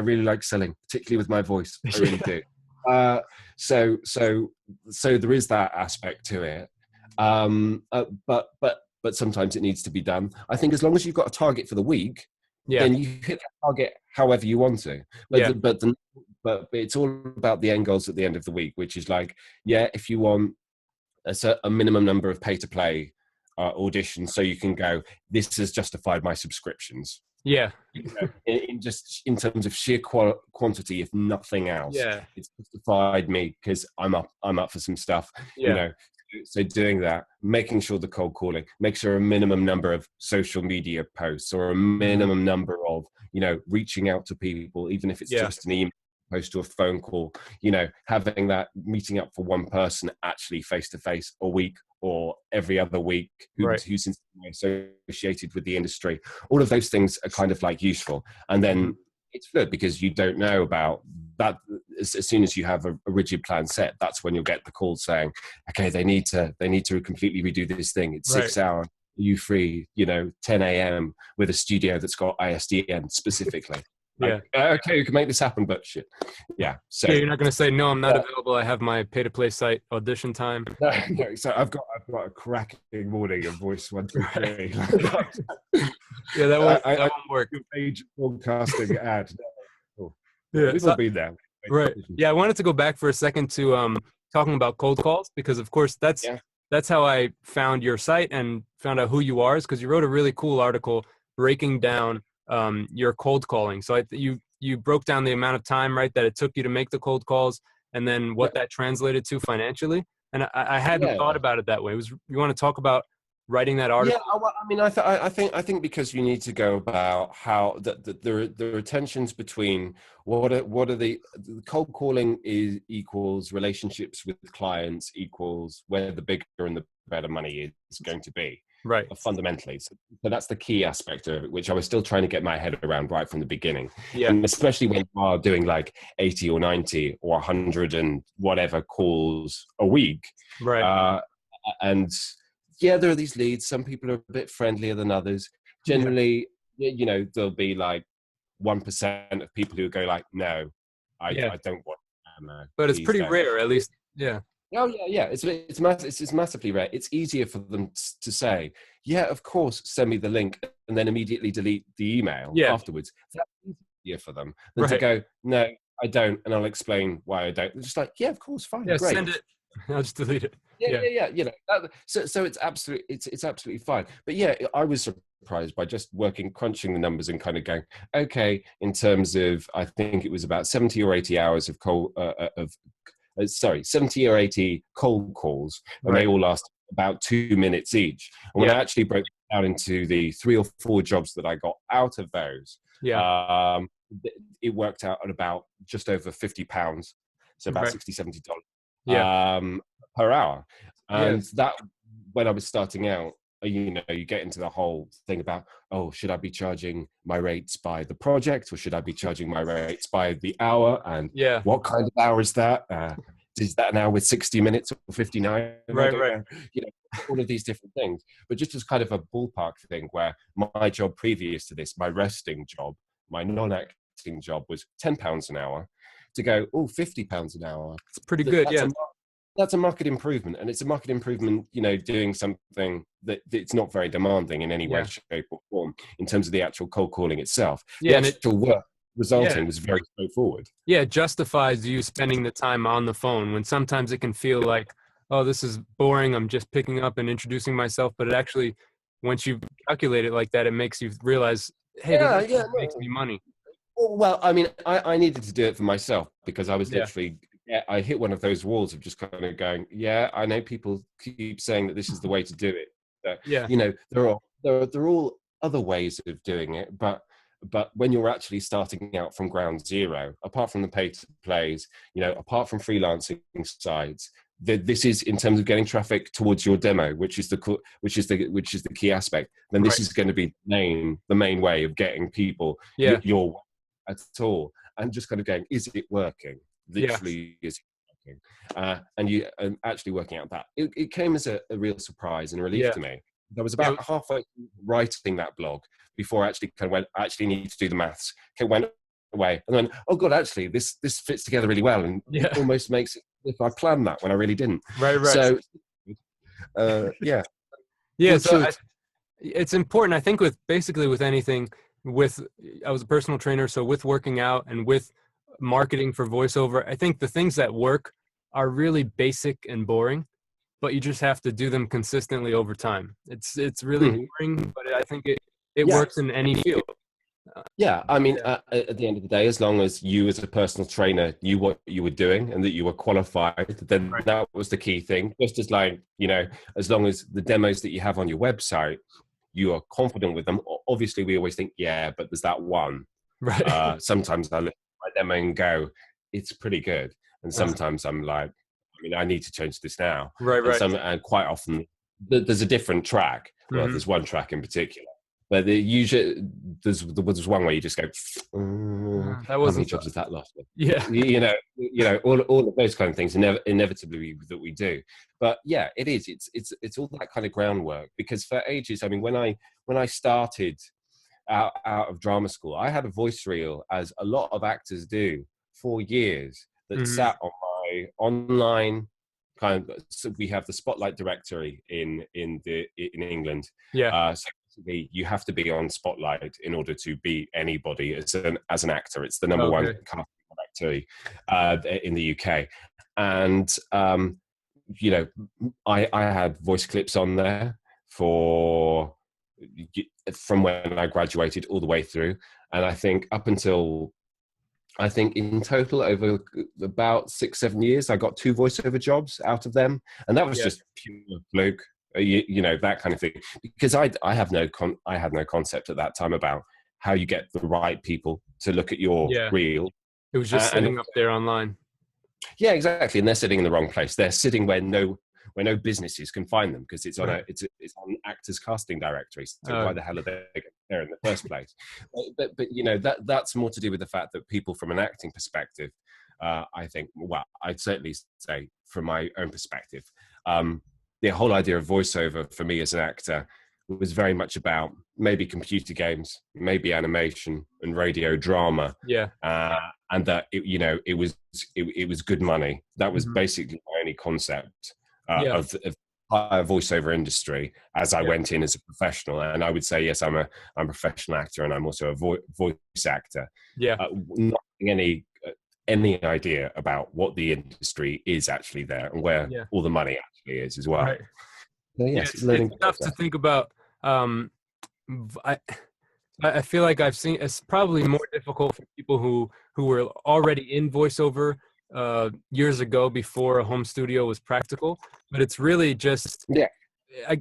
really like selling, particularly with my voice. I really do. Uh, so there is that aspect to it. But sometimes it needs to be done. I think as long as you've got a target for the week, Yeah, then you hit that target however you want to. But yeah, but it's all about the end goals at the end of the week, which is like, yeah, if you want a minimum number of pay to play auditions, so you can go, this has justified my subscriptions. yeah, You know, just in terms of sheer quantity, if nothing else, yeah, it's justified me because I'm up for some stuff. You yeah. know, so doing that, making sure the cold calling, make sure a minimum number of social media posts or a Mhm. minimum number of, you know, reaching out to people, even if it's Yeah, just an email post or a phone call, you know, having that meeting up for one person actually face to face a week or every other week right. who's associated with the industry. All of those things are kind of like useful. And Mhm. then it's good because you don't know about that. As soon as you have a rigid plan set, that's when you'll get the call saying, okay, they need to completely redo this thing. It's Right. 6 hours. Are you free, 10 a.m. with a studio that's got ISDN specifically? Like, Yeah. okay, we can make this happen, but shit. Yeah. So Yeah, you're not going to say, no, I'm not yeah, available. I have my pay to play site audition time. no. So I've got a cracking morning of Voice One Two Right. Three. Yeah, that I won't work. your page broadcasting ad. Oh, Yeah. we've all been there. Right. Yeah, I wanted to go back for a second to talking about cold calls, because of course Yeah, that's how I found your site and found out who you are, is because you wrote a really cool article breaking down your cold calling. So you broke down the amount of time, right, that it took you to make the cold calls, and then yeah, what that translated to financially. And I hadn't yeah. thought about it that way. You want to talk about writing that Yeah, article? well, I mean, I think because you need to go about how there are tensions between what are the cold calling is equals relationships with clients equals where the bigger and the better money is going to be, Right. fundamentally. So that's the key aspect of it, which I was still trying to get my head around right from the beginning, Yeah. and especially when you are doing like 80 or 90 or 100 and whatever calls a week, Right. uh, and yeah, there are these leads. Some people are a bit friendlier than others. Yeah. Generally, there'll be like 1% of people who go like, no, Yeah. I don't want no, But it's please pretty don't. rare, at least. Yeah. Oh yeah, yeah. It's massively rare. It's easier for them to say, yeah, of course, send me the link, and then immediately delete the email Yeah. afterwards. That's easier for them than to Right. go, no, I don't, and I'll explain why I don't. They're just like, yeah, of course, fine, Yeah. Send great. it. I'll just delete it. Yeah, Yeah. yeah, yeah. So it's absolutely fine. But yeah, I was surprised by just crunching the numbers and kind of going, okay, in terms of, I think it was about 70 or 80 hours of 70 or 80 cold calls, and they Right. all last about 2 minutes each. And when Yeah. I actually broke it down into the 3 or 4 jobs that I got out of those, Yeah. um, it worked out at about just over £50, so about Right. 60, $70 Yeah. per hour. Yeah. And that, when I was starting out, you get into the whole thing about, oh, should I be charging my rates by the project, or should I be charging my rates by the hour? And Yeah. what kind of hour is that? Is that an hour with 60 minutes or 59? I Right. don't Right. know. All of these different things. But just as kind of a ballpark thing, where my job previous to this, my resting job, my non-acting job, was £10 an hour. To go, oh, £50 an hour. It's pretty good. That's Yeah. a market improvement, and it's a market improvement, doing something that's not very demanding in any way, Yeah. shape, or form in terms of the actual cold calling itself. The Yeah. And actual work yeah. resulting was very straightforward. Yeah. It justifies you spending the time on the phone, when sometimes it can feel like, oh, this is boring. I'm just picking up and introducing myself. But it actually, once you calculate it like that, it makes you realize, hey, this Yeah, actually yeah. makes me money. Well, I mean, I needed to do it for myself, because I was Yeah. literally, yeah, I hit one of those walls of just kind of going, yeah, I know people keep saying that this is the way to do it. Yeah. There are all other ways of doing it, but when you're actually starting out from ground zero, apart from the pay to plays, apart from freelancing sites, this is, in terms of getting traffic towards your demo, which is the key aspect. Then this Right. is going to be the main way of getting people Yeah. your at all, and just kind of going, is it working? Yeah. Literally, is it working? And actually working out that it came as a real surprise and relief Yeah. to me. I was Yeah. about halfway writing that blog before I actually kind of went, I actually need to do the maths. Okay, went away and then, oh god, actually this fits together really well, and it Yeah. almost makes it if I planned that when I really didn't. Right. Right. So yeah. Yeah. What's So your it's important, I think, with basically with anything. With I was a personal trainer, so with working out and with marketing for voiceover, I think the things that work are really basic and boring, but you just have to do them consistently over time. It's really Mhm. boring, but I think it Yeah. works in any field. Yeah, I mean, Yeah. at the end of the day, as long as you as a personal trainer knew what you were doing and that you were qualified, then Right. that was the key thing. Just as like, as long as the demos that you have on your website, you are confident with them. Obviously, we always think, yeah, but there's that one. Right. Sometimes I look at my demo and go, it's pretty good. And sometimes I'm like, I mean, I need to change this now. Right. Right. And quite often there's a different track. Well, Hmm. there's one track in particular. But usually there's one where you just go, That how many wasn't. jobs has that lost? Yeah. All of those kind of things inevitably that we do. But yeah, it is. It's all that kind of groundwork, because for ages, I mean, when I started out of drama school, I had a voice reel, as a lot of actors do, for years, that Hmm. sat on my online kind of. So we have the Spotlight directory in England. Yeah. So basically, you have to be on Spotlight in order to be anybody as an actor. It's the number one Okay. casting in the UK. And, you know, I had voice clips on there from when I graduated all the way through. And I think in total over about 6-7 years, I got 2 voiceover jobs out of them. And that was Yeah. just pure fluke, you know, that kind of thing. Because I had no concept at that time about how you get the right people to look at your Yeah. reel. It was just sitting up there online. Yeah, exactly. And they're sitting in the wrong place. They're sitting where no businesses can find them, because it's on it's on actors casting directory. So why the hell are they there in the first place? But you know, that's more to do with the fact that people from an acting perspective, I think, well, I'd certainly say from my own perspective, the whole idea of voiceover for me as an actor was very much about maybe computer games, maybe animation and radio drama. Yeah. And that it was good money. That was Mhm. basically my only concept Yeah. of the entire voiceover industry as I went in as a professional. And I would say, yes, I'm a professional actor, and I'm also a voice actor. Yeah. Not having any idea about what the industry is actually there and where all the money actually is as well. Right. So, yes, It's tough to think about. I feel like I've seen it's probably more difficult for people who were already in voiceover years ago, before a home studio was practical. But it's really just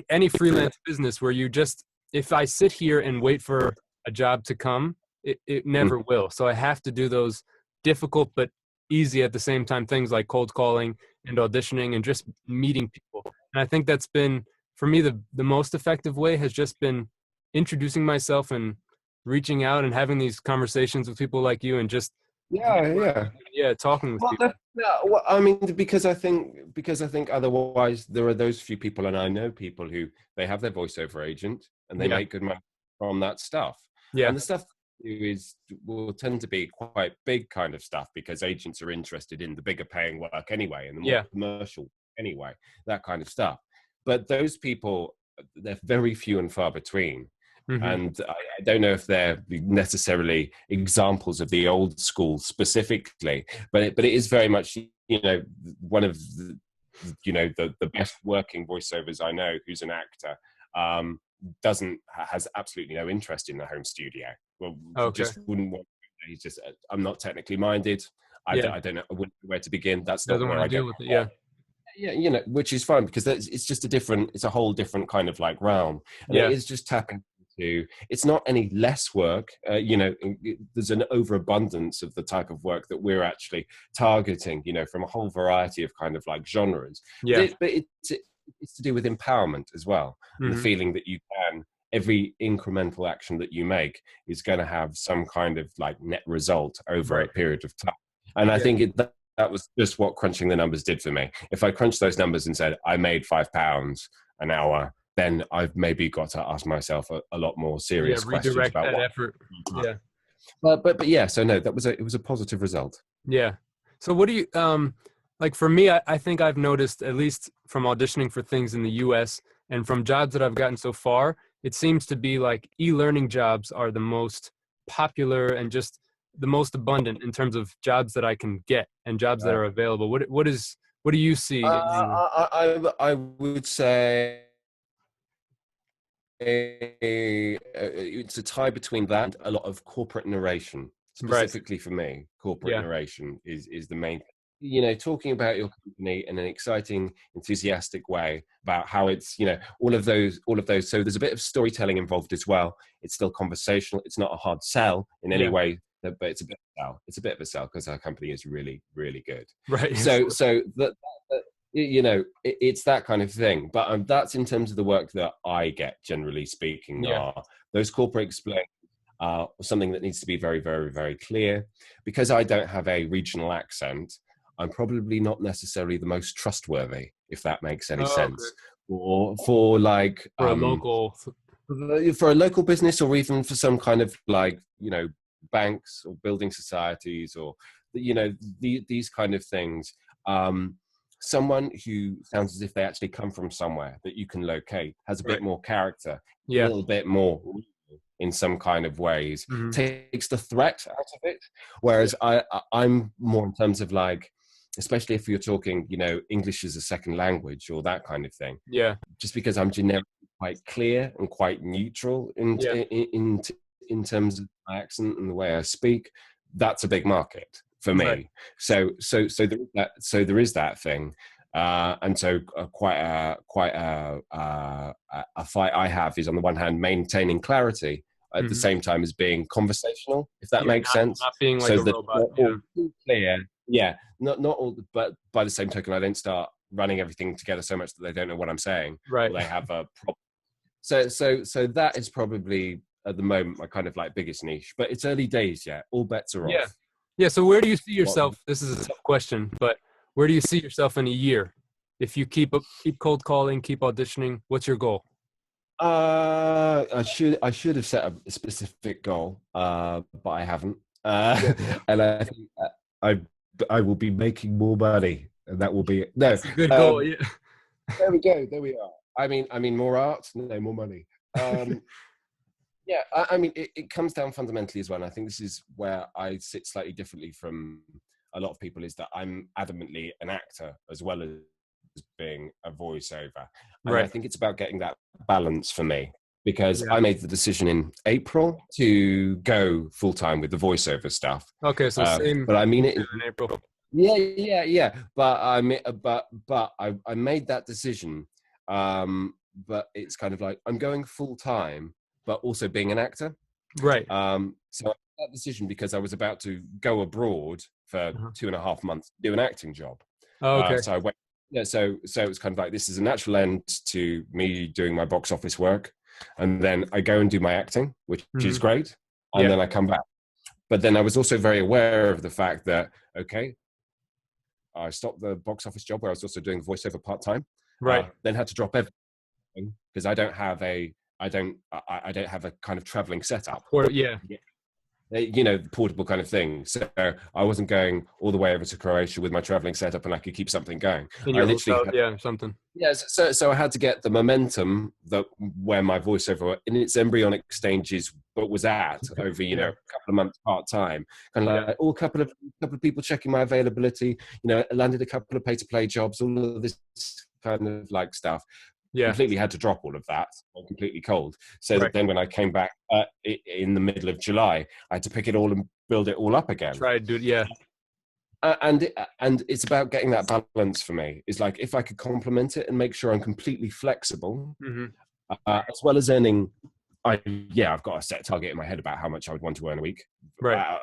any freelance business where you just, if I sit here and wait for a job to come, it never will. So I have to do those difficult but easy at the same time things like cold calling and auditioning and just meeting people. And I think that's been, for me, the most effective way has just been introducing myself and reaching out and having these conversations with people like you, and just talking with people. Well, I mean, because I think otherwise there are those few people, and I know people who they have their voiceover agent and they make good money from that stuff. Yeah. And the stuff will tend to be quite big kind of stuff, because agents are interested in the bigger paying work anyway, and the more commercial anyway, that kind of stuff. But those people, they're very few and far between. Mm-hmm. And I don't know if they're necessarily examples of the old school specifically, but it is very much, one of the best working voiceovers I know, who's an actor, has absolutely no interest in the home studio. Well, just wouldn't want. He's just, I'm not technically minded. I don't know where to begin. That's not where I deal with it. Yeah, which is fine, because it's a whole different kind of like realm, and it is just tapping into. It's not any less work. There's an overabundance of the type of work that we're actually targeting. From a whole variety of kind of like genres. Yeah, but it's to do with empowerment as well, and the feeling that you can. Every incremental action that you make is going to have some kind of like net result over a period of time, and I think that was just what crunching the numbers did for me. If I crunched those numbers and said I made £5 an hour, then I've maybe got to ask myself a lot more serious questions about that effort. Yeah. But yeah, so no, it was a positive result. Yeah. So what do you, like for me, I think I've noticed, at least from auditioning for things in the US and from jobs that I've gotten so far, it seems to be like e-learning jobs are the most popular and just the most abundant in terms of jobs that I can get and jobs that are available. What do you see? I would say it's a tie between that and a lot of corporate narration. Specifically for me, corporate narration is the main thing. Talking about your company in an exciting, enthusiastic way about how it's, all of those. So there's a bit of storytelling involved as well. It's still conversational. It's not a hard sell in any way, but it's a bit of a sell. It's a bit of a sell because our company is really, really good. Right. So that it's that kind of thing. But that's in terms of the work that I get, generally speaking, are those corporate explain. Something that needs to be very, very, very clear. Because I don't have a regional accent, I'm probably not necessarily the most trustworthy, if that makes any sense. Or for like a local, for a local business, or even for some kind of like banks or building societies, or these kind of things. Someone who sounds as if they actually come from somewhere that you can locate, has a bit more character, a little bit more. in some kind of ways, Hmm. takes the threat out of it. Whereas I'm more in terms of like, especially if you're talking, you know, English as a second language or that kind of thing, Yeah. just because I'm generically quite clear and quite neutral Yeah. in terms of my accent and the way I speak, that's a big market for Right. me. So there is that thing. And so a fight I have is, on the one hand, maintaining clarity at the Hmm. same time as being conversational, if that Yeah. makes sense. Not being like So a that robot. not Yeah. all too clear. Yeah, not all, but by the same token, I don't start running everything together so much that they don't know what I'm saying, Right. or they have a problem. So that is probably at the moment my kind of like biggest niche, but it's early days yet. All bets are Yeah. off. Yeah. So where do you see What? yourself? This is a tough question, but where do you see yourself in a year? If you keep cold calling, keep auditioning, what's your goal? I should have set a specific goal, but I haven't. Yeah. And I think I I will be making more money, and that will be it. No. That's a good goal. Um, Yeah. there we go. There we are. I mean, more art, no more money. Um, yeah, I mean, it comes down fundamentally as well. And I think this is where I sit slightly differently from a lot of people, is that I'm adamantly an actor as well as being a voiceover. And I Right. think it's about getting that balance for me, because Yeah. I made the decision in April to go full time with the voiceover stuff. Okay. So same But I mean it. in April. Yeah. But I made that decision. But it's kind of like I'm going full time, but also being an actor. Right. So I made that decision because I was about to go abroad for Uh-huh. 2.5 months to do an acting job. Oh, okay. So I went. Yeah, so it was kind of like, this is a natural end to me doing my box office work, and then I go and do my acting, which is Hmm. great, and Yeah. then I come back. But then I was also very aware of the fact that, okay, I stopped the box office job where I was also doing voiceover part time. Right. Then had to drop everything because I don't have a kind of traveling setup. Or yeah. You know, portable kind of thing. So I wasn't going all the way over to Croatia with my traveling setup, and I could keep something going. In I your literally hotel. had, Yeah. Something. yes. So I had to get the momentum that where my voiceover in its embryonic stages, but was at over, you know, Yeah. a couple of months part time, kind of Yeah. like, a couple of people checking my availability. You know, I landed a couple of pay to play jobs, all of this kind of like stuff. Yeah. Completely had to drop all of that. I'm completely cold. So Right. then when I came back in the middle of July, I had to pick it all and build it all up again. Try to do it. Yeah. And it's about getting that balance for me. It's like, if I could complement it and make sure I'm completely flexible, Hmm. as well as earning. I've got a set target in my head about how much I would want to earn a week. Right.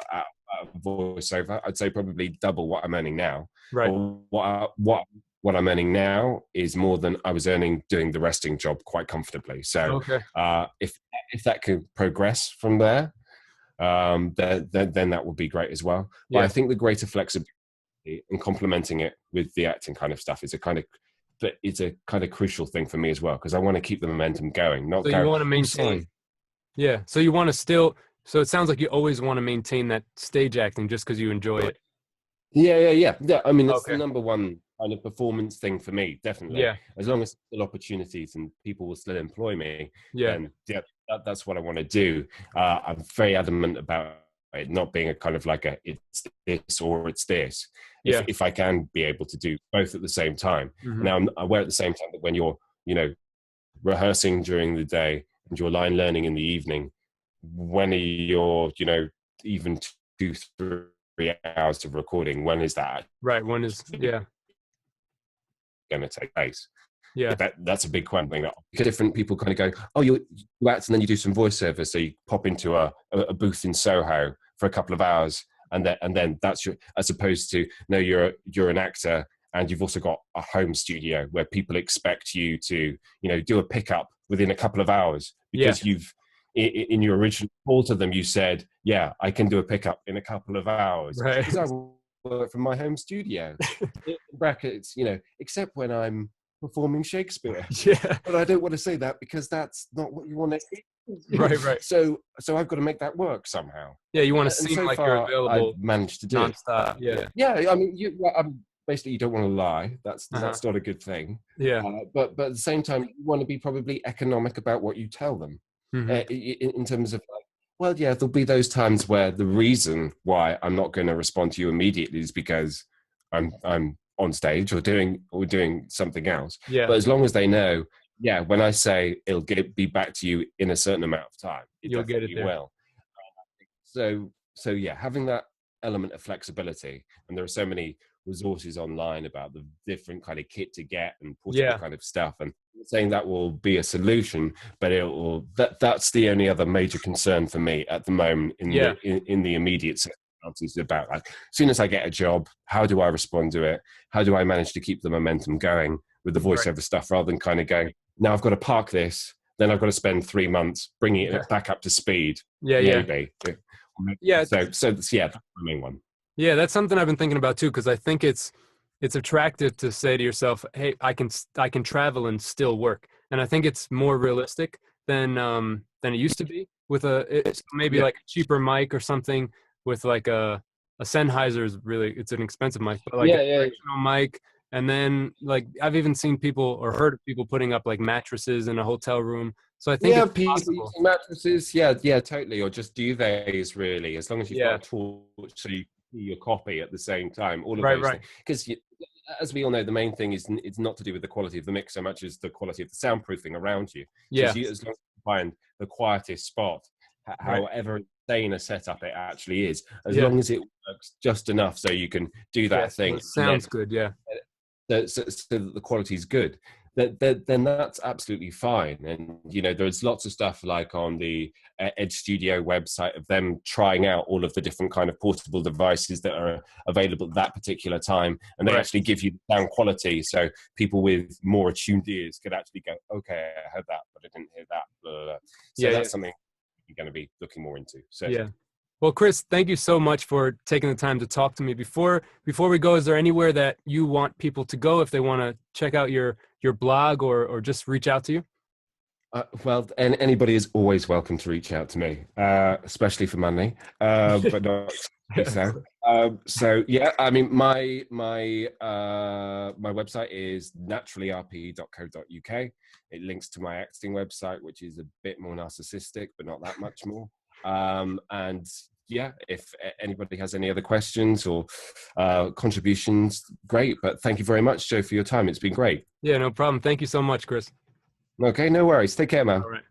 Voiceover, I'd say probably double what I'm earning now. Right. Or what I'm earning now is more than I was earning doing the resting job quite comfortably. So Okay. if that could progress from there, then that would be great as well. But Yeah. I think the greater flexibility and complementing it with the acting kind of stuff is a kind of crucial thing for me as well, because I want to keep the momentum going, not So go, you want to "Oh, maintain. sorry." Yeah. So you want to still. So it sounds like you always want to maintain that stage acting just because you enjoy it. Yeah. I mean, that's the Okay. number one kind of performance thing for me, definitely. Yeah. As long as there's still opportunities and people will still employ me, Yeah. then yeah, that's what I want to do. I'm very adamant about it not being a kind of like a it's this or it's this. Yeah. If I can be able to do both at the same time. Hmm. Now, I'm aware at the same time that when you're, you know, rehearsing during the day and you're line learning in the evening, when are your, you know, even 2-3 hours of recording, when is that Right. One is. Yeah. going to take place? Yeah. That's a big question. Because different people kind of go, oh, you act and then you do some voiceover, so you pop into a booth in Soho for a couple of hours, and then that's your, as opposed to, no, you're an actor and you've also got a home studio where people expect you to, you know, do a pickup within a couple of hours because you've, in your original call to them, you said, yeah, I can do a pickup in a couple of hours Right. because I work from my home studio. In brackets, you know, except when I'm performing Shakespeare. Yeah. But I don't want to say that because that's not what you want to hear. Right. So I've got to make that work somehow. Yeah. You want to And seem so like you're far, available I've managed to do it. nonstop. Yeah. Yeah, I mean, basically, you don't want to lie. That's not a good thing. Yeah. But at the same time, you want to be probably economic about what you tell them. Hmm. in terms of like, well, yeah, there'll be those times where the reason why I'm not going to respond to you immediately is because I'm on stage or doing something else. Yeah, But as long as they know, yeah, when I say be back to you in a certain amount of time, it you'll get it definitely there. will. So yeah, having that element of flexibility, and there are so many resources online about the different kind of kit to get and portable Yeah, kind of stuff, and saying that will be a solution, but it will that's the only other major concern for me at the moment yeah, in the immediate circumstances, about like, as soon as I get a job, how do I respond to it, how do I manage to keep the momentum going with the right. voiceover stuff, rather than kind of going, now I've got to park this, then I've got to spend 3 months bringing Yeah, it back up to speed, yeah, yeah, maybe. yeah. So yeah, that's the main one. Yeah, that's something I've been thinking about too, because I think it's attractive to say to yourself, "Hey, I can travel and still work," and I think it's more realistic than it used to be. With it's maybe Yeah, like a cheaper mic or something with like a Sennheiser is really it's an expensive mic, but like a yeah. directional mic, and then like I've even seen people or heard of people putting up like mattresses in a hotel room. So I think Yeah, it's people possible. using mattresses. Yeah, yeah, totally. Or just duvets, really. As long as you've got Yeah. a torch, so you can see your copy at the same time. All of Right. those Right. things. Because, as we all know, the main thing is it's not to do with the quality of the mix so much as the quality of the soundproofing around you. So Yeah. as long as you find the quietest spot, Right. however insane a setup it actually is, as Yeah. long as it works just enough so you can do Yeah. that So thing, it and then sounds good. Yeah. so that the quality is good, then that's absolutely fine. And there's lots of stuff like on the Edge Studio website of them trying out all of the different kind of portable devices that are available at that particular time, and they Right. actually give you sound quality, so people with more attuned ears could actually go, okay, I heard that, but I didn't hear that. Blah, blah, blah. So Yeah. Yeah. that's something you're going to be looking more into, Yeah. certainly. Well, Chris, thank you so much for taking the time to talk to me. Before we go, is there anywhere that you want people to go if they want to check out your blog or just reach out to you? Well, and anybody is always welcome to reach out to me, especially for money, but not Of so. course. So yeah, I mean, my website is naturallyrp.co.uk. It links to my acting website, which is a bit more narcissistic, but not that much more. And yeah, if anybody has any other questions or contributions, great. But thank you very much, Joe, for your time. It's been great. Yeah, no problem. Thank you so much, Chris. Okay, no worries. Take care, man. All right.